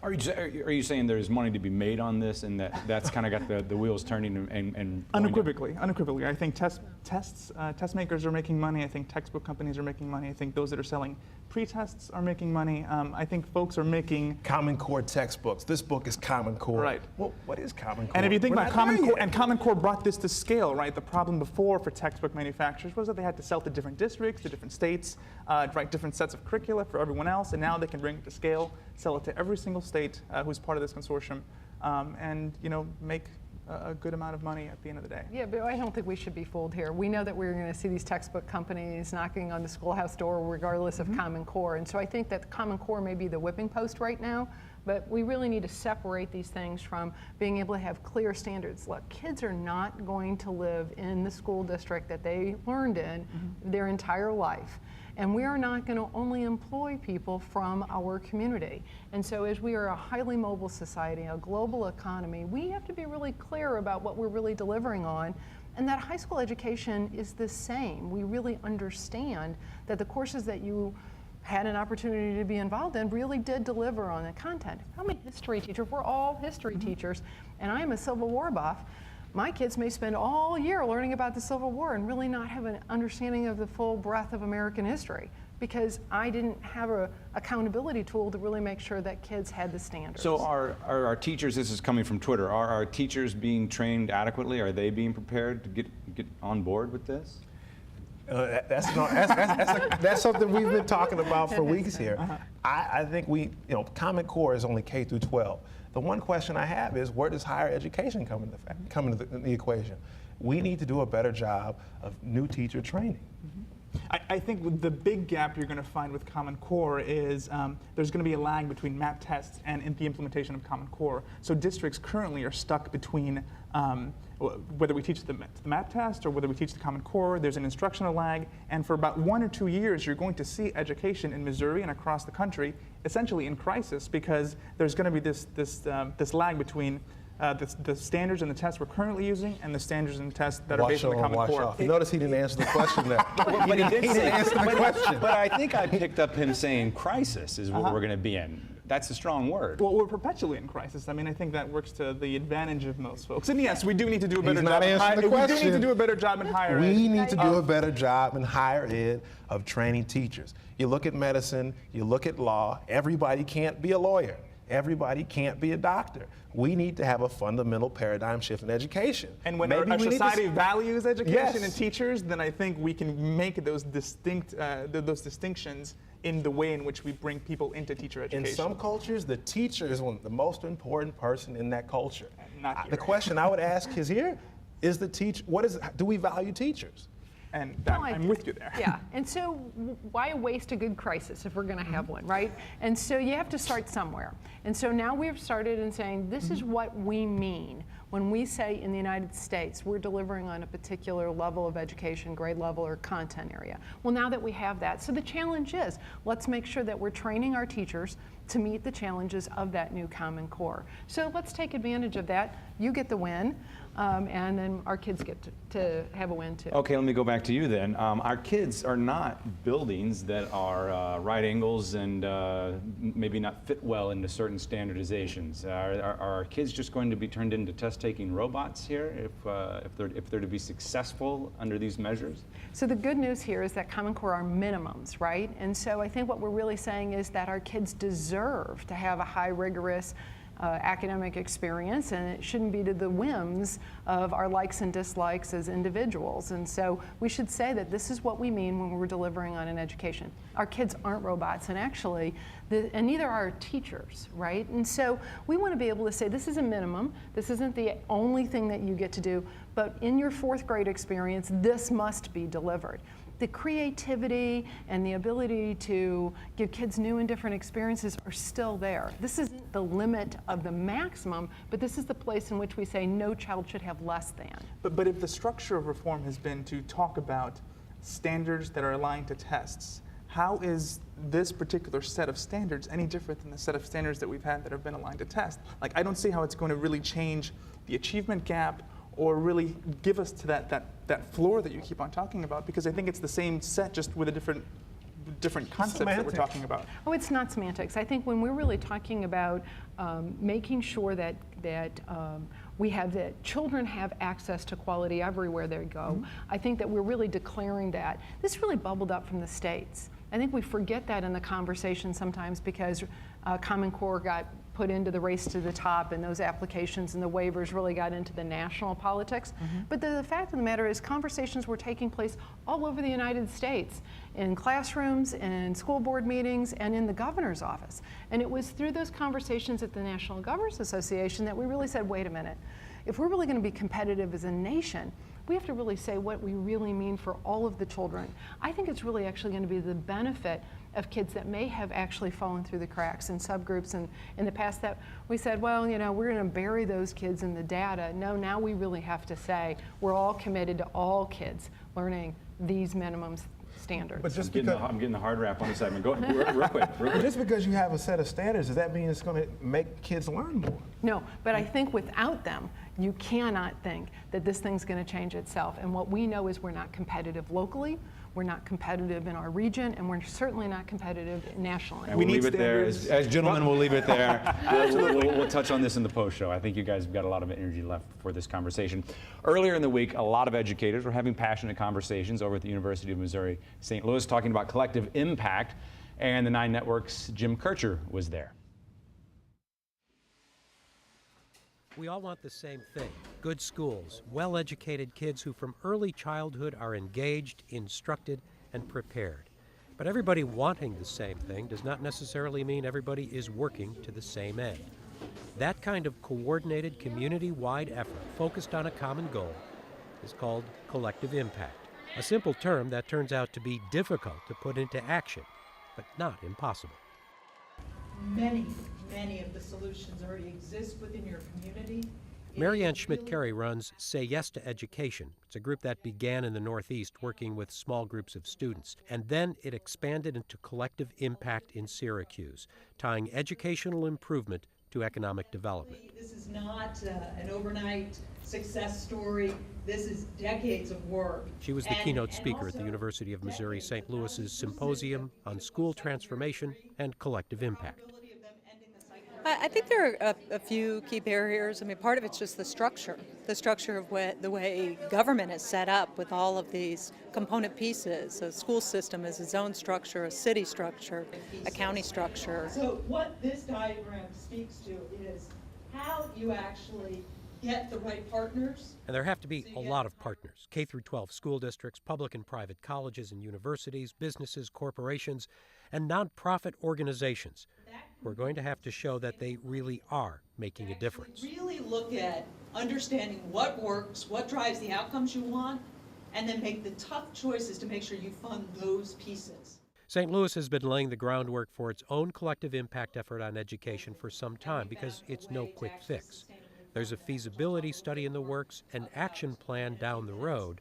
Are you saying there's money to be made on this, and that's kind of got the wheels turning and unequivocally? I think test makers are making money. I think textbook companies are making money. I think those that are selling pre-tests are making money. I think folks are making Common Core textbooks. This book is Common Core. Right. Well, what is Common Core? And if you think We're about not Common there Core, yet. and Common Core brought this to scale, right? The problem before for textbook manufacturers was that they had to sell to different districts, to different states, write different sets of curricula for everyone else, and now they can bring it to scale, sell it to every single state who's part of this consortium, and make a good amount of money at the end of the day. Yeah, but I don't think we should be fooled here. We know that we're going to see these textbook companies knocking on the schoolhouse door regardless of Common Core. And so I think that Common Core may be the whipping post right now, but we really need to separate these things from being able to have clear standards. Look, kids are not going to live in the school district that they learned in their entire life. And we are not going to only employ people from our community. And so as we are a highly mobile society, a global economy, we have to be really clear about what we're really delivering on. And that high school education is the same. We really understand that the courses that you had an opportunity to be involved in really did deliver on the content. I'm a history teacher. We're all history teachers. And I'm a Civil War buff. My kids may spend all year learning about the Civil War and really not have an understanding of the full breadth of American history because I didn't have an accountability tool to really make sure that kids had the standards. So are our teachers, this is coming from Twitter, are our teachers being trained adequately? Are they being prepared to get on board with this? That's something we've been talking about for weeks here. I think Common Core is only K through 12. The one question I have is, where does higher education come into the equation? We need to do a better job of new teacher training. I think the big gap you're going to find with Common Core is there's going to be a lag between map tests and in the implementation of Common Core. So districts currently are stuck between whether we teach the map test or whether we teach the Common Core. There's an instructional lag, and for about 1 or 2 years, you're going to see education in Missouri and across the country essentially in crisis because there's going to be this lag between the standards and the tests we're currently using and the standards and tests that are based on the Common Core. You notice he didn't answer the question there. But he didn't answer the question. But I think I picked up him saying crisis is what we're going to be in. That's a strong word. Well, we're perpetually in crisis. I mean, I think that works to the advantage of most folks. And yes, we do need to do a better job. We do need to do a better job in higher ed. We need to do a better job in higher ed of training teachers. You look at medicine, you look at law, everybody can't be a lawyer. Everybody can't be a doctor. We need to have a fundamental paradigm shift in education. And when our society values education and teachers, then I think we can make those distinctions in the way in which we bring people into teacher education. In some cultures, the teacher is the most important person in that culture. Not here. The question I would ask is here, is the do we value teachers? And I'm with you there. Yeah, and so why waste a good crisis if we're going to have one, right? And so you have to start somewhere. And so now we've started in saying this is what we mean when we say in the United States we're delivering on a particular level of education, grade level or content area. Well, now that we have that, so the challenge is let's make sure that we're training our teachers to meet the challenges of that new Common Core. So let's take advantage of that. You get the win. And then our kids get to have a win too. Okay, let me go back to you then. Our kids are not buildings that are right angles and maybe not fit well into certain standardizations. Are our kids just going to be turned into test taking robots here if they're to be successful under these measures? So the good news here is that Common Core are minimums, right? And so I think what we're really saying is that our kids deserve to have a high rigorous academic experience, and it shouldn't be to the whims of our likes and dislikes as individuals. And so we should say that this is what we mean when we're delivering on an education. Our kids aren't robots, and actually, and neither are our teachers, right? And so we want to be able to say this is a minimum, this isn't the only thing that you get to do, but in your fourth grade experience, this must be delivered. The creativity and the ability to give kids new and different experiences are still there. This isn't the limit of the maximum, but this is the place in which we say no child should have less than. But if the structure of reform has been to talk about standards that are aligned to tests, how is this particular set of standards any different than the set of standards that we've had that have been aligned to tests? Like, I don't see how it's going to really change the achievement gap or really give us to that floor that you keep on talking about, because I think it's the same set, just with a different concepts that we're talking about. Oh, it's not semantics. I think when we're really talking about making sure that we have that children have access to quality everywhere they go, I think that we're really declaring that. This really bubbled up from the states. I think we forget that in the conversation sometimes because Common Core got put into the race to the top, and those applications and the waivers really got into the national politics. But the fact of the matter is conversations were taking place all over the United States, in classrooms, in school board meetings, and in the governor's office. And it was through those conversations at the National Governors Association that we really said, wait a minute, if we're really going to be competitive as a nation, we have to really say what we really mean for all of the children. I think it's really actually going to be the benefit of kids that may have actually fallen through the cracks in subgroups. And in the past that we said, well, you know, we're going to bury those kids in the data. No, now we really have to say we're all committed to all kids learning these minimum standards. But just I'm getting the hard rap on the segment. Go real quick. Just because you have a set of standards, does that mean it's going to make kids learn more? No, but I think without them, you cannot think that this thing's going to change itself. And what we know is we're not competitive locally, we're not competitive in our region, and we're certainly not competitive nationally. And we'll leave it there. As gentlemen, we'll leave it there. We'll touch on this in the post show. I think you guys have got a lot of energy left for this conversation. Earlier in the week, a lot of educators were having passionate conversations over at the University of Missouri St. Louis talking about collective impact, and the 9 Network's Jim Kircher was there. We all want the same thing: good schools, well-educated kids who from early childhood are engaged, instructed, and prepared. But everybody wanting the same thing does not necessarily mean everybody is working to the same end. That kind of coordinated community-wide effort focused on a common goal is called collective impact, a simple term that turns out to be difficult to put into action, but not impossible. Many of the solutions already exist within your community. Marianne Schmidt-Carey runs Say Yes to Education. It's a group that began in the Northeast working with small groups of students, and then it expanded into collective impact in Syracuse, tying educational improvement to economic development. This is not an overnight success story. This is decades of work. She was the keynote speaker at the University of Missouri St. Louis's Symposium on School Transformation and Collective Impact. I think there are a few key barriers. I mean, part of it's just the structure of the way government is set up with all of these component pieces. A school system is its own structure, a city structure, a county structure. So what this diagram speaks to is how you actually get the right partners. And there have to be a lot of partners: K through 12 school districts, public and private colleges and universities, businesses, corporations, and nonprofit organizations. We're going to have to show that they really are making a difference. Really look at understanding what works, what drives the outcomes you want, and then make the tough choices to make sure you fund those pieces. St. Louis has been laying the groundwork for its own collective impact effort on education for some time because it's no quick fix. There's a feasibility study in the works, an action plan down the road,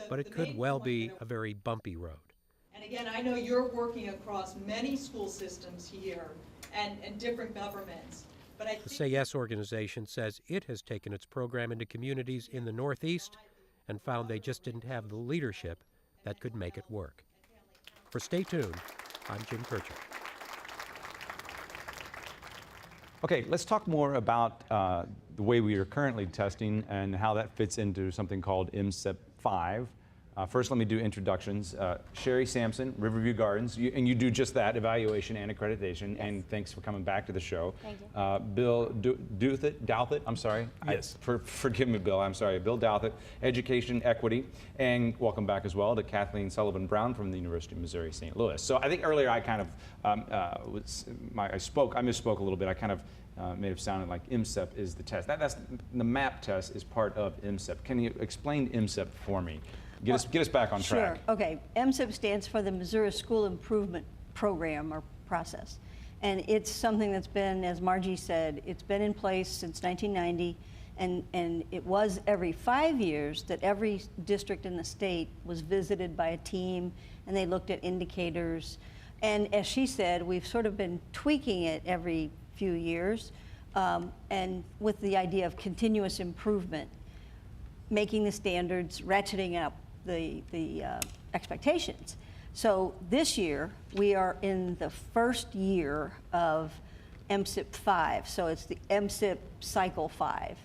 but it could well be a very bumpy road. And again, I know you're working across many school systems here and different governments. But The Say Yes organization says it has taken its program into communities in the Northeast and found they just didn't have the leadership that could make it work. For Stay Tuned, I'm Jim Kircher. Okay, let's talk more about the way we are currently testing and how that fits into something called MSIP 5. First, let me do introductions. Sherry Sampson, Riverview Gardens, and you do just that, evaluation and accreditation, and thanks for coming back to the show. Thank you. Bill Douthit, I'm sorry. Yes. Forgive me, Bill, I'm sorry. Bill Douthit, Education Equity, and welcome back as well to Kathleen Sullivan-Brown from the University of Missouri St. Louis. So I think earlier I kind of, I misspoke a little bit. I kind of may have sounded like MSIP is the test. That's the MAP test is part of MSIP. Can you explain MSIP for me? Get us back on track. Sure. Okay. MSIP stands for the Missouri School Improvement Program or process. And it's something that's been, as Margie said, it's been in place since 1990. And it was every 5 years that every district in the state was visited by a team and they looked at indicators. And as she said, we've sort of been tweaking it every few years and with the idea of continuous improvement, making the standards, ratcheting up the expectations. So this year, we are in the first year of MSIP 5, so it's the MSIP Cycle 5.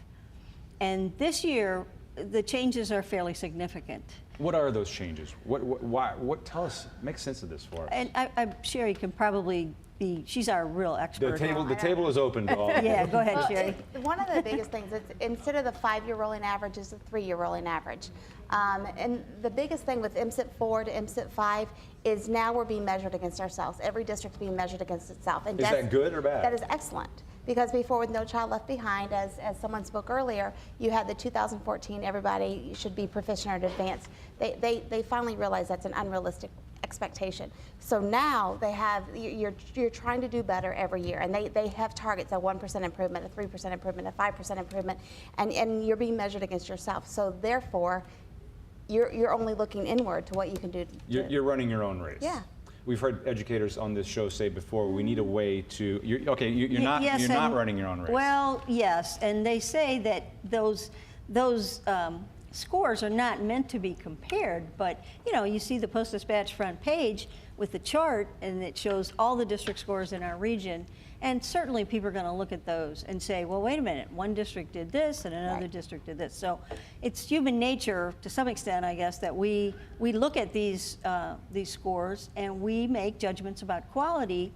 And this year, the changes are fairly significant. What are those changes? What tell us, make sense of this for us. And Sherry can probably be, she's our real expert. The table is open to all. Yeah, go ahead, Sherry. One of the biggest things is instead of the 5-year rolling average is the 3-year rolling average. And the biggest thing with MSIP 4 to MSIP 5 is now we're being measured against ourselves. Every district's being measured against itself. And is that good or bad? That is excellent. Because before, with No Child Left Behind, as someone spoke earlier, you had the 2014, everybody should be proficient or advanced. They finally realized that's an unrealistic expectation. So now they have, you're trying to do better every year, and they have targets, a 1% improvement, a 3% improvement, a 5% improvement, and you're being measured against yourself. So therefore, you're only looking inward to what you can do. You're running your own race. Yeah. We've heard educators on this show say before, we need a way to, you're not running your own race. Well, yes, and they say that those scores are not meant to be compared, but you see the Post-Dispatch front page with the chart, and it shows all the district scores in our region, and certainly people are going to look at those and say, well, wait a minute, one district did this and another district did this. So it's human nature to some extent, I guess, that we look at these scores and we make judgments about quality.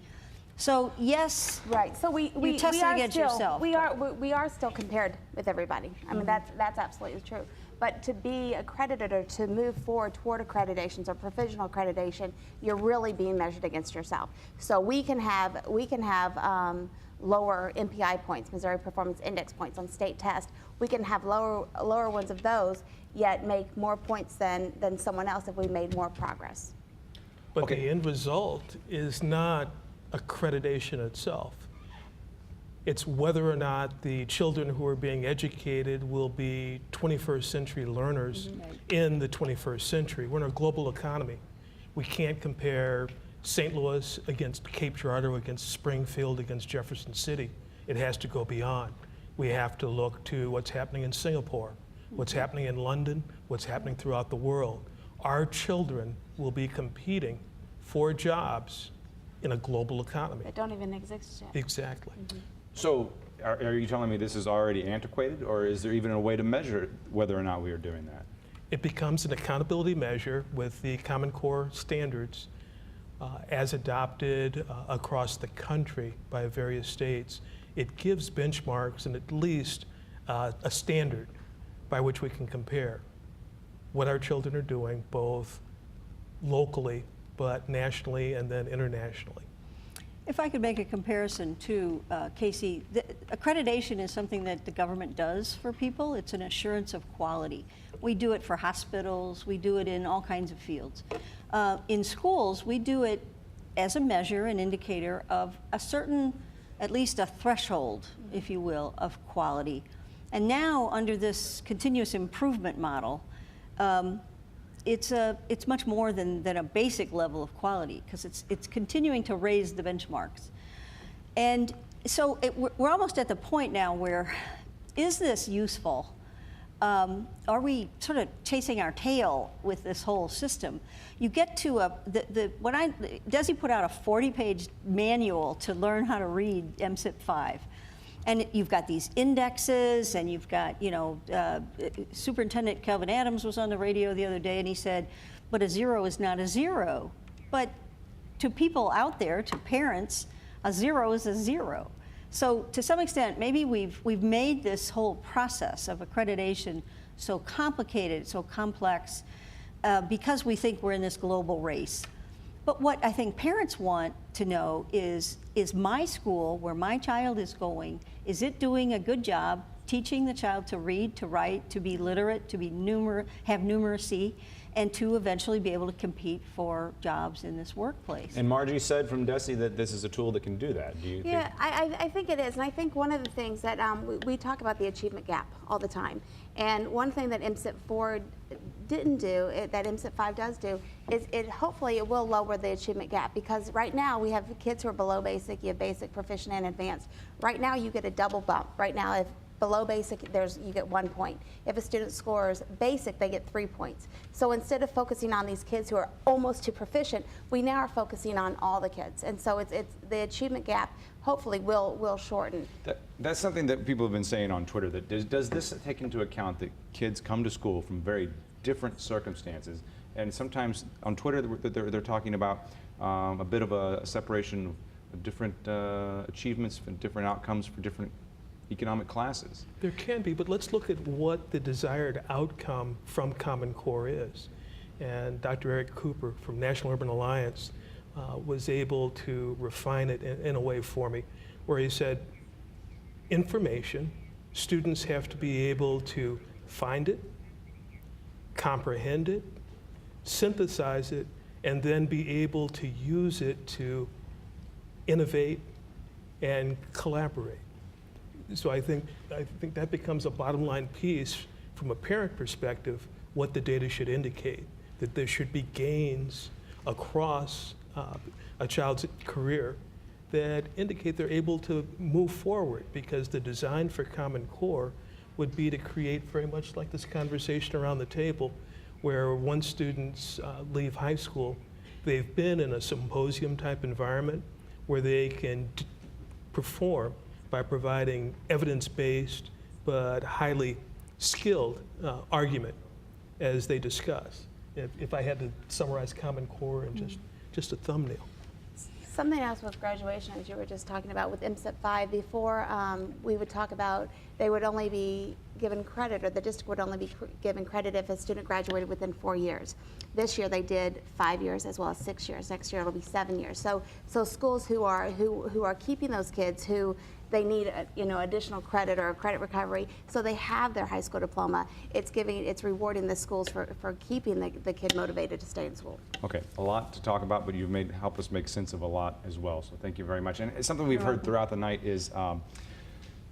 So yes, right. So we test it against yourself. We are still compared with everybody. I mean, that's absolutely true. But to be accredited or to move forward toward accreditations or provisional accreditation, you're really being measured against yourself. So we can have lower MPI points, Missouri Performance Index points on state test. We can have lower ones of those, yet make more points than someone else if we made more progress. But the end result is not accreditation itself. It's whether or not the children who are being educated will be 21st century learners in the 21st century. We're in a global economy. We can't compare St. Louis against Cape Girardeau, against Springfield, against Jefferson City. It has to go beyond. We have to look to what's happening in Singapore, what's happening in London, what's happening throughout the world. Our children will be competing for jobs in a global economy. That don't even exist yet. Exactly. So are you telling me this is already antiquated, or is there even a way to measure whether or not we are doing that? It becomes an accountability measure with the Common Core standards as adopted across the country by various states. It gives benchmarks and at least a standard by which we can compare what our children are doing, both locally, but nationally and then internationally. If I could make a comparison to Casey, accreditation is something that the government does for people. It's an assurance of quality. We do it for hospitals. We do it in all kinds of fields. In schools, we do it as a measure, an indicator of a certain, at least a threshold, if you will, of quality. And now, under this continuous improvement model, it's much more than a basic level of quality, because it's continuing to raise the benchmarks. And so we're almost at the point now where, is this useful? Are we sort of chasing our tail with this whole system? You get to Desi put out a 40-page manual to learn how to read MSIP 5. And you've got these indexes, and you've got, Superintendent Kelvin Adams was on the radio the other day, and he said, but a 0 is not a 0. But to people out there, to parents, a 0 is a 0. So to some extent, maybe we've made this whole process of accreditation so complicated, so complex, because we think we're in this global race. But what I think parents want to know is my school, where my child is going, is it doing a good job teaching the child to read, to write, to be literate, to be have numeracy, and to eventually be able to compete for jobs in this workplace? And Margie said from DESE that this is a tool that can do that. Do you Yeah, think? I think it is. And I think one of the things that we talk about the achievement gap all the time. And one thing that MSIP 4 didn't do, that MSIP 5 does do, is hopefully it will lower the achievement gap, because right now we have kids who are below basic, you have basic, proficient, and advanced. Right now you get a double bump. Right now, if below basic, you get 1 point. If a student scores basic, they get 3 points. So instead of focusing on these kids who are almost to proficient, we now are focusing on all the kids. And so it's the achievement gap hopefully will shorten. That's something that people have been saying on Twitter, that does this take into account that kids come to school from very different circumstances, and sometimes on Twitter they're talking about a bit of a separation of different achievements and different outcomes for different economic classes. There can be, but let's look at what the desired outcome from Common Core is. And Dr. Eric Cooper from National Urban Alliance was able to refine it in a way for me, where he said, information, students have to be able to find it, comprehend it, synthesize it, and then be able to use it to innovate and collaborate. So I think that becomes a bottom line piece from a parent perspective, what the data should indicate, that there should be gains across a child's career that indicate they're able to move forward, because the design for Common Core would be to create very much like this conversation around the table, where once students leave high school, they've been in a symposium type environment where they can perform by providing evidence-based but highly skilled argument as they discuss. If I had to summarize Common Core in just a thumbnail. Something else with graduation, as you were just talking about with MSIP 5, before we would talk about they would only be given credit, or the district would only be given credit if a student graduated within 4 years. This year they did 5 years as well as 6 years. Next year it'll be 7 years. So schools who are keeping those kids who they need additional credit or credit recovery, so they have their high school diploma. It's rewarding the schools for keeping the kid motivated to stay in school. Okay, a lot to talk about, but you've helped us make sense of a lot as well. So thank you very much. And something we've heard throughout the night is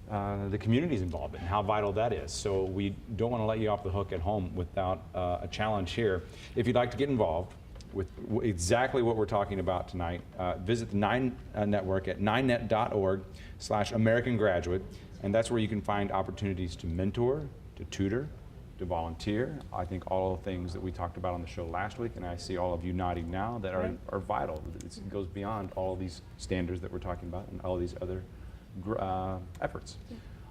the community's involvement and how vital that is. So we don't want to let you off the hook at home without a challenge here. If you'd like to get involved with exactly what we're talking about tonight, visit the 9 network at 9net.org/American Graduate, and that's where you can find opportunities to mentor, to tutor, to volunteer. I think all the things that we talked about on the show last week, and I see all of you nodding now, that are vital. It goes beyond all these standards that we're talking about and all these other efforts.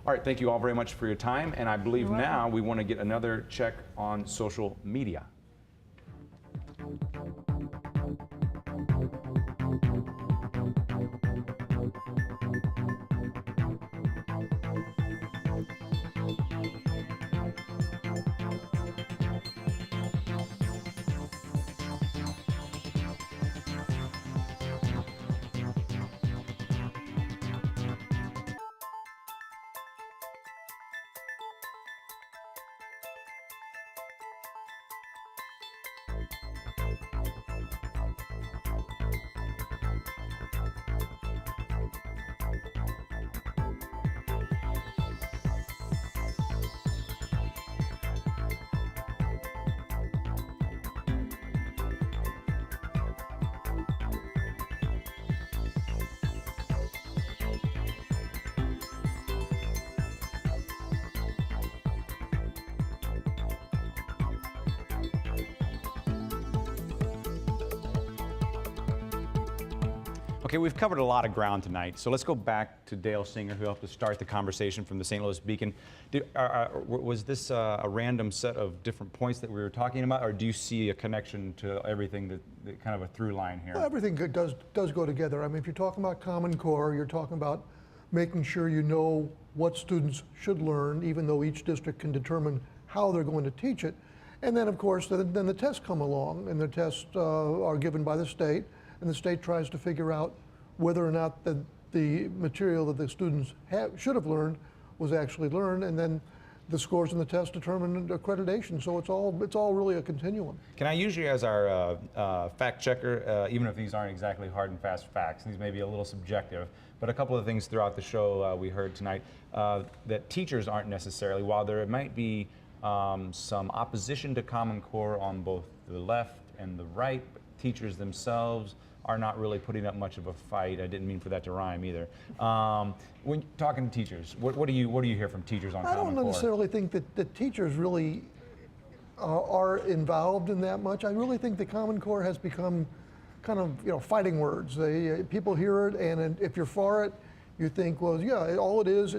All right, thank you all very much for your time, and I believe now we want to get another check on social media. Okay, we've covered a lot of ground tonight, so let's go back to Dale Singer, who helped us start the conversation from the St. Louis Beacon. Was this a random set of different points that we were talking about, or do you see a connection to everything that kind of a through line here? Well, everything does go together. I mean, if you're talking about Common Core, you're talking about making sure you know what students should learn, even though each district can determine how they're going to teach it. And then, of course, then the tests come along, and the tests are given by the state, and the state tries to figure out whether or not the material that the students should have learned was actually learned, and then the scores in the test determine accreditation. So it's all really a continuum. Can I use you as our fact checker, even if these aren't exactly hard and fast facts? These may be a little subjective, but a couple of things throughout the show we heard tonight that teachers aren't necessarily, while there might be some opposition to Common Core on both the left and the right, teachers themselves are not really putting up much of a fight. I didn't mean for that to rhyme either. When talking to teachers, what do you hear from teachers on Common Core? I don't necessarily think that teachers really are involved in that much. I really think the Common Core has become kind of fighting words. People hear it, and if you're for it, you think, well, yeah, all it is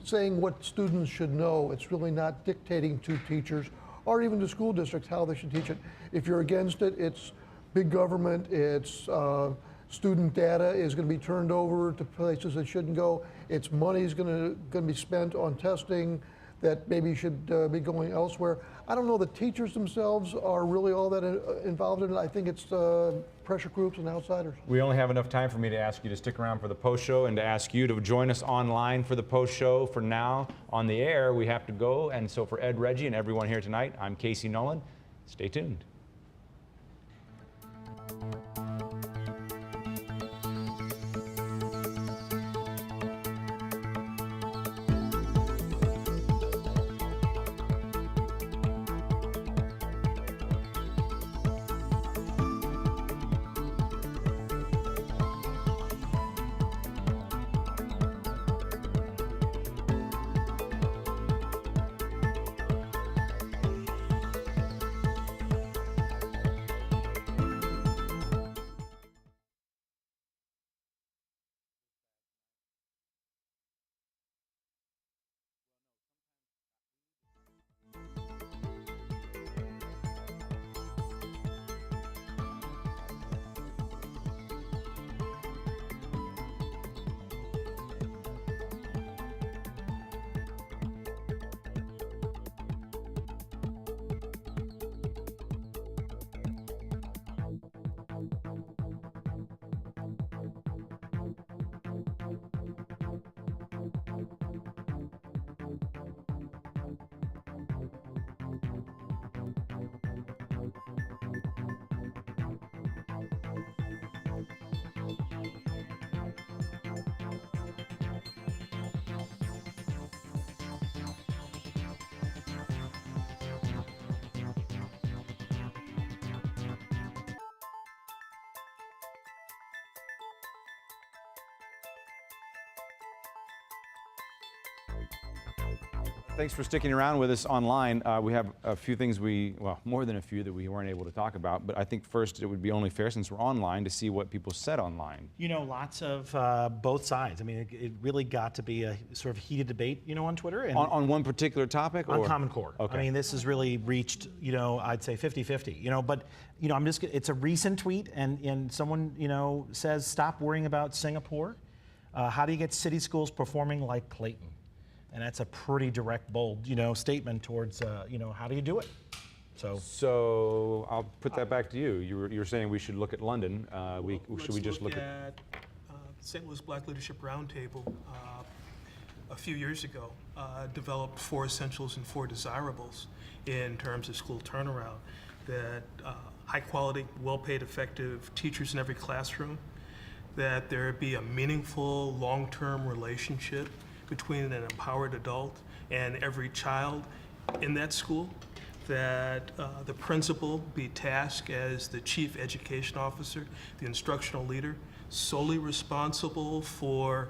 saying what students should know. It's really not dictating to teachers or even to school districts how they should teach it. If you're against it, it's big government, it's student data is going to be turned over to places it shouldn't go. It's money is going to be spent on testing that maybe should be going elsewhere. I don't know that teachers themselves are really all that involved in it. I think it's pressure groups and outsiders. We only have enough time for me to ask you to stick around for the post show and to ask you to join us online for the post show. For now, on the air, we have to go. And so for Ed, Reggie, and everyone here tonight, I'm Casey Nolan. Stay tuned. Thanks for sticking around with us online. We have a few things more than a few that we weren't able to talk about, but I think first it would be only fair, since we're online, to see what people said online. Lots of both sides. I mean, it really got to be a sort of heated debate, on Twitter. And on one particular topic? On Common Core. Okay. I mean, this has really reached, I'd say 50-50, but, it's a recent tweet, and someone, says, stop worrying about Singapore. How do you get city schools performing like Clayton? And that's a pretty direct, bold, statement towards, how do you do it? So I'll put that back to you. You're saying we should look at London. Should we just look at St. Louis Black Leadership Roundtable a few years ago developed 4 essentials and 4 desirables in terms of school turnaround. That high quality, well-paid, effective teachers in every classroom. That there be a meaningful, long-term relationship between an empowered adult and every child in that school, that the principal be tasked as the chief education officer, the instructional leader, solely responsible for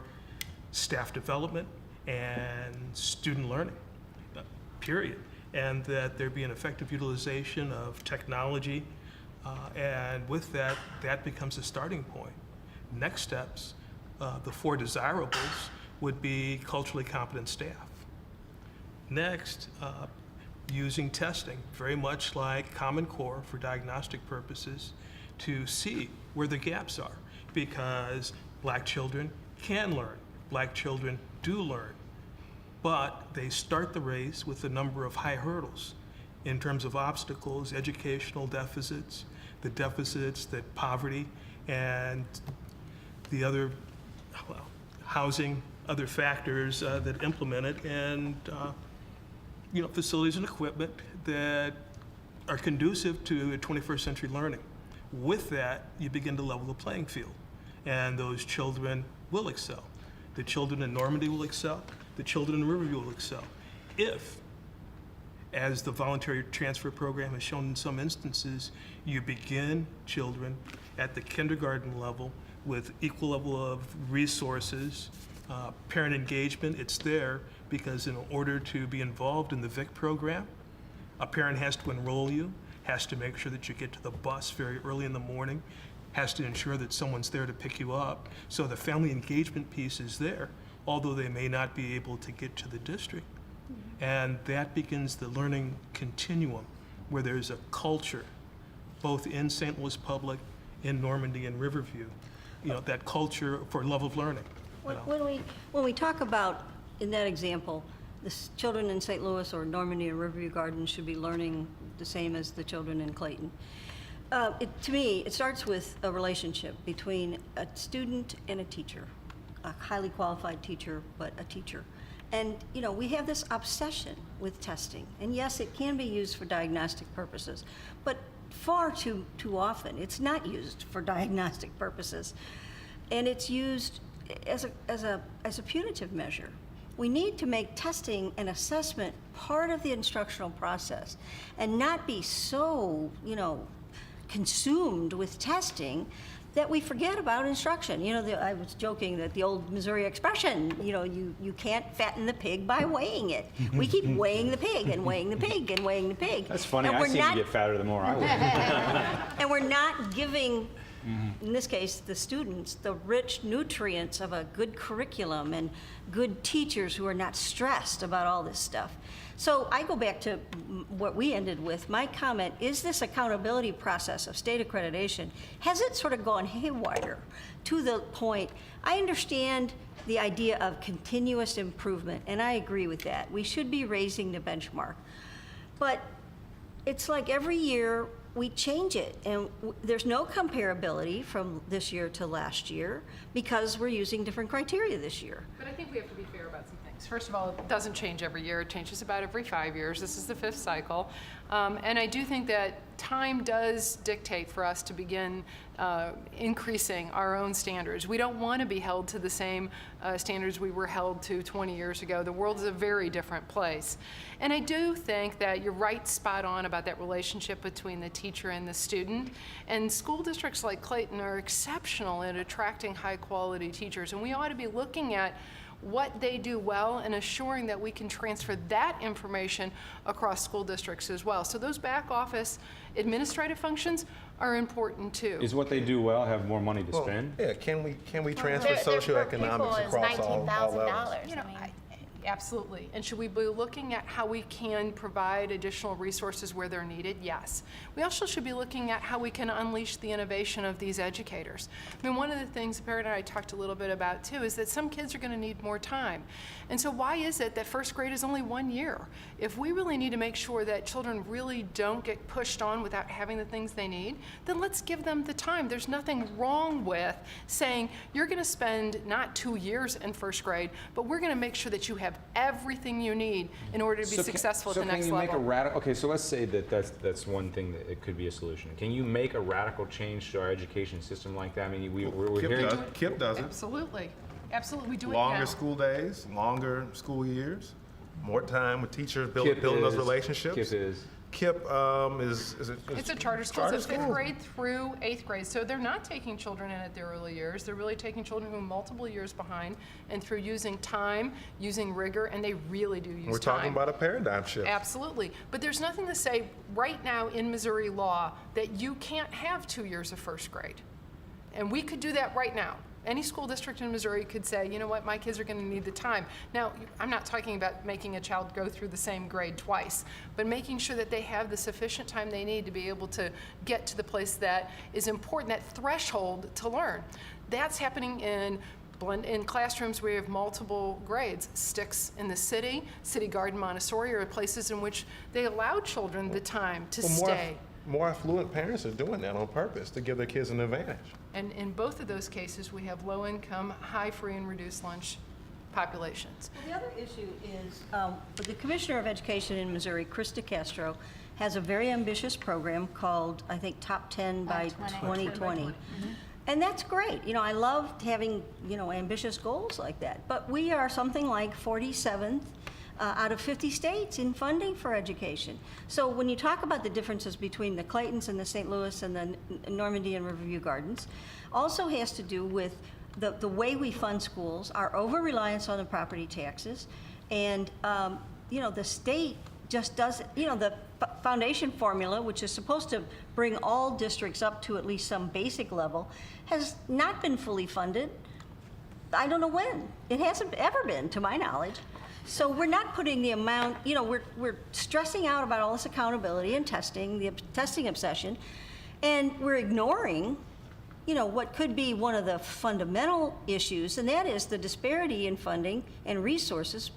staff development and student learning, period. And that there be an effective utilization of technology, and with that, that becomes a starting point. Next steps, the 4 desirables would be culturally competent staff. Next, using testing, very much like Common Core for diagnostic purposes, to see where the gaps are, because Black children can learn, Black children do learn, but they start the race with a number of high hurdles in terms of obstacles, educational deficits, the deficits that poverty and the other, well, housing, other factors that implement it, and facilities and equipment that are conducive to 21st century learning. With that, you begin to level the playing field, and those children will excel. The children in Normandy will excel. The children in Riverview will excel. If, as the voluntary transfer program has shown in some instances, you begin children at the kindergarten level with equal level of resources, parent engagement, it's there because in order to be involved in the VIC program, a parent has to enroll you, has to make sure that you get to the bus very early in the morning, has to ensure that someone's there to pick you up. So the family engagement piece is there, although they may not be able to get to the district. And that begins the learning continuum where there's a culture, both in St. Louis Public, in Normandy and Riverview, that culture for love of learning. When we talk about, in that example, the children in St. Louis or Normandy and Riverview Gardens should be learning the same as the children in Clayton. To me, it starts with a relationship between a student and a teacher, a highly qualified teacher, but a teacher. And we have this obsession with testing. And yes, it can be used for diagnostic purposes, but far too often it's not used for diagnostic purposes. And it's used as a punitive measure. We need to make testing and assessment part of the instructional process and not be so, consumed with testing that we forget about instruction. I was joking that the old Missouri expression, you can't fatten the pig by weighing it. We keep weighing the pig and weighing the pig and weighing the pig. That's funny. I seem to get fatter the more I weigh. And we're not giving, in this case, the students, the rich nutrients of a good curriculum and good teachers who are not stressed about all this stuff. So I go back to what we ended with. My comment, is this accountability process of state accreditation, has it sort of gone haywire to the point? I understand the idea of continuous improvement, and I agree with that. We should be raising the benchmark. But it's like every year we change it, and there's no comparability from this year to last year because we're using different criteria this year. But I think we have to be fair about some things. First of all, it doesn't change every year. It changes about every 5 years. This is the 5th cycle. And I do think that time does dictate for us to begin increasing our own standards. We don't want to be held to the same standards we were held to 20 years ago. The world is a very different place. And I do think that you're right spot on about that relationship between the teacher and the student. And school districts like Clayton are exceptional at attracting high quality teachers. And we ought to be looking at what they do well and assuring that we can transfer that information across school districts as well. So those back office administrative functions are important too. Is what they do well have more money to spend? Yeah, can we transfer socioeconomics across all levels? Absolutely. And should we be looking at how we can provide additional resources where they're needed? Yes. We also should be looking at how we can unleash the innovation of these educators. I mean, one of the things Barrett and I talked a little bit about too is that some kids are going to need more time. And so why is it that first grade is only 1 year? If we really need to make sure that children really don't get pushed on without having the things they need, then let's give them the time. There's nothing wrong with saying you're going to spend not 2 years in first grade, but we're going to make sure that you have everything you need in order to be successful at the next level. So can you make a radical, okay, so let's say that that's one thing that it could be a solution. Can you make a radical change to our education system like that? I mean, we're hearing... KIPP does it. Absolutely. Absolutely, we do it Longer now. School days, longer school years, more time with teachers, building those relationships. KIPP is? KIPP is it's a charter school. It's 5th grade through 8th grade. So they're not taking children in at their early years. They're really taking children who are multiple years behind, and through using time, using rigor, and they really do use time. We're talking about a paradigm shift. Absolutely. But there's nothing to say right now in Missouri law that you can't have 2 years of first grade. And we could do that right now. Any school district in Missouri could say, you know what, my kids are going to need the time. Now, I'm not talking about making a child go through the same grade twice, but making sure that they have the sufficient time they need to be able to get to the place that is important, that threshold to learn. That's happening in classrooms where you have multiple grades. Sticks in the city Garden Montessori are places in which they allow children the time to stay. More affluent parents are doing that on purpose to give their kids an advantage. And in both of those cases, we have low-income, high free and reduced lunch populations. Well, the other issue is the Commissioner of Education in Missouri, Krista Castro, has a very ambitious program called, I think, Top 10 by 2020. Mm-hmm. And that's great. You know, I love having, ambitious goals like that. But we are something like 47th out of 50 states in funding for education. So when you talk about the differences between the Claytons and the St. Louis and the Normandy and Riverview Gardens, also has to do with the way we fund schools, our over-reliance on the property taxes, and the state just doesn't, the foundation formula, which is supposed to bring all districts up to at least some basic level, has not been fully funded. I don't know when. It hasn't ever been, to my knowledge. So we're not putting the amount, we're stressing out about all this accountability and testing, the testing obsession, and we're ignoring, what could be one of the fundamental issues, and that is the disparity in funding and resources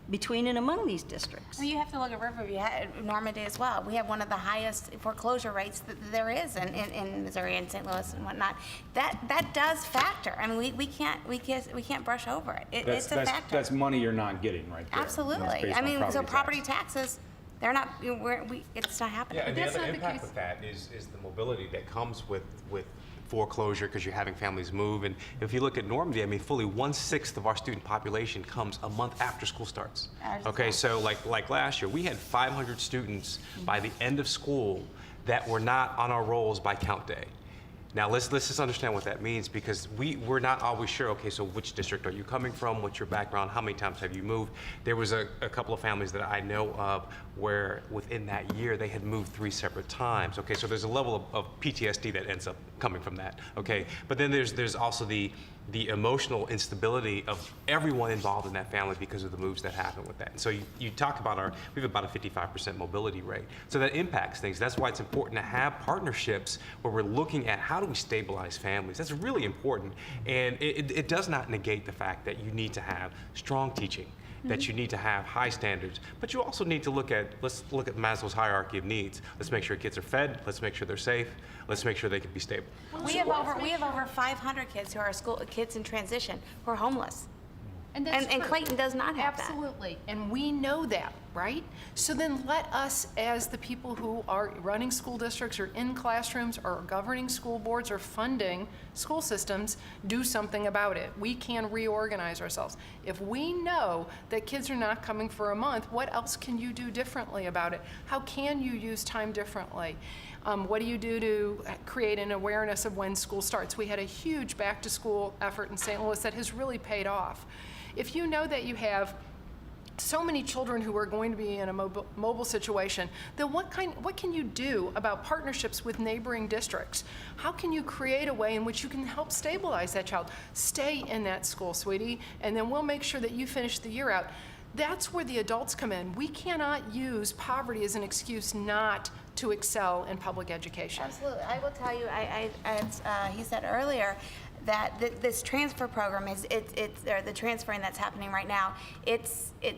between and among these districts. Well, you have to look at Riverview, Normandy as well. We have one of the highest foreclosure rates that there is in Missouri and St. Louis and whatnot. That does factor. I mean, we can't brush over it. It's a factor. That's money you're not getting right there. Absolutely. I mean, so property taxes, they're not. It's not happening. Yeah, and the other impact with that is the mobility that comes with foreclosure, because you're having families move. And if you look at Normandy, I mean, fully 1/6 of our student population comes a month after school starts. Okay, so like last year, we had 500 students by the end of school that were not on our rolls by count day. Now let's just understand what that means, because we're not always sure, okay, so which district are you coming from, what's your background, how many times have you moved? There was a couple of families that I know of where within that year they had moved 3 separate times, okay? So there's a level of PTSD that ends up coming from that, okay? But then there's also the emotional instability of everyone involved in that family because of the moves that happen with that. And so you talk about we have about a 55% mobility rate. So that impacts things. That's why it's important to have partnerships where we're looking at how do we stabilize families. That's really important. And it does not negate the fact that you need to have strong teaching, that you need to have high standards, but you also need to let's look at Maslow's hierarchy of needs. Let's make sure kids are fed, let's make sure they're safe, let's make sure they can be stable. We have over 500 kids who are kids in transition who are homeless. And Clayton does not have that. Absolutely. And we know that, right? So then let us, as the people who are running school districts or in classrooms or governing school boards or funding school systems, do something about it. We can reorganize ourselves. If we know that kids are not coming for a month, what else can you do differently about it? How can you use time differently? What do you do to create an awareness of when school starts? We had a huge back to school effort in St. Louis that has really paid off. If you know that you have so many children who are going to be in a mobile situation, then what can you do about partnerships with neighboring districts? How can you create a way in which you can help stabilize that child? Stay in that school, sweetie, and then we'll make sure that you finish the year out. That's where the adults come in. We cannot use poverty as an excuse not to excel in public education. Absolutely. I will tell you, he said earlier, that this transfer program or the transferring that's happening right now,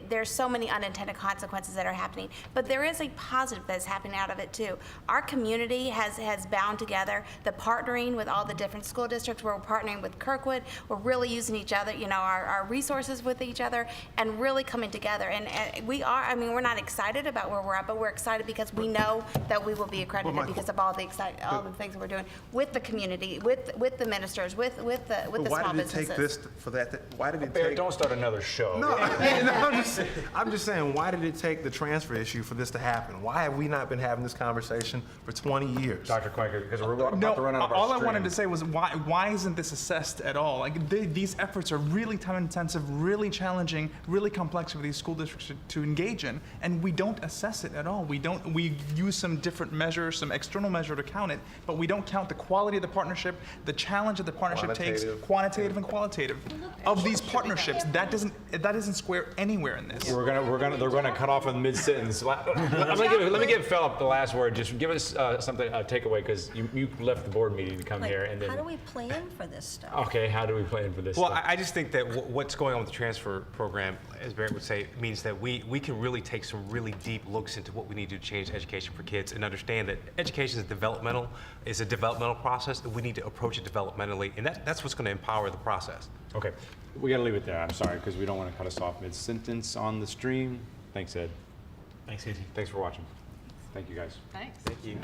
there's so many unintended consequences that are happening, but there is a positive that's happening out of it too. Our community has bound together, the partnering with all the different school districts. We're partnering with Kirkwood. We're really using each other, our resources with each other, and really coming together. And we're not excited about where we're at, but we're excited because we know that we will be accredited because of all the things that we're doing with the community, with the ministers, with the But why small did it take businesses. this for that? Why did it Barry, take? don't start another show. No, I'm just saying, why did it take the transfer issue for this to happen? Why have we not been having this conversation for 20 years? Dr. Quaker, because we're about No, to run out of our all I stream. wanted to say was why isn't this assessed at all? Like these efforts are really time intensive, really challenging, really complex for these school districts to engage in, and we don't assess it at all. We use some different measures, some external measure to count it, but we don't count the quality of the partnership, the challenge that the partnership takes, quantitative and qualitative of these partnerships. That isn't square anywhere in this. They're gonna cut off in mid-sentence. Let me give Philip the last word. Just give us something, a takeaway, because you left the board meeting to come here, and then. How do we plan for this stuff? Okay, how do we plan for this? Well, stuff? I just think that what's going on with the transfer program, as Barrett would say, means that we can really take some really deep looks into what we need to do to change education for kids and understand that education is developmental, is a developmental process, that we need to approach it developmentally, and that's what's going to empower the process. Okay, we gotta leave it there. I'm sorry, because we don't want to cut us off mid-sentence on the stream. Thanks, Ed. Thanks, Izzy. Thanks for watching. Thank you, guys. Thanks. Thank you.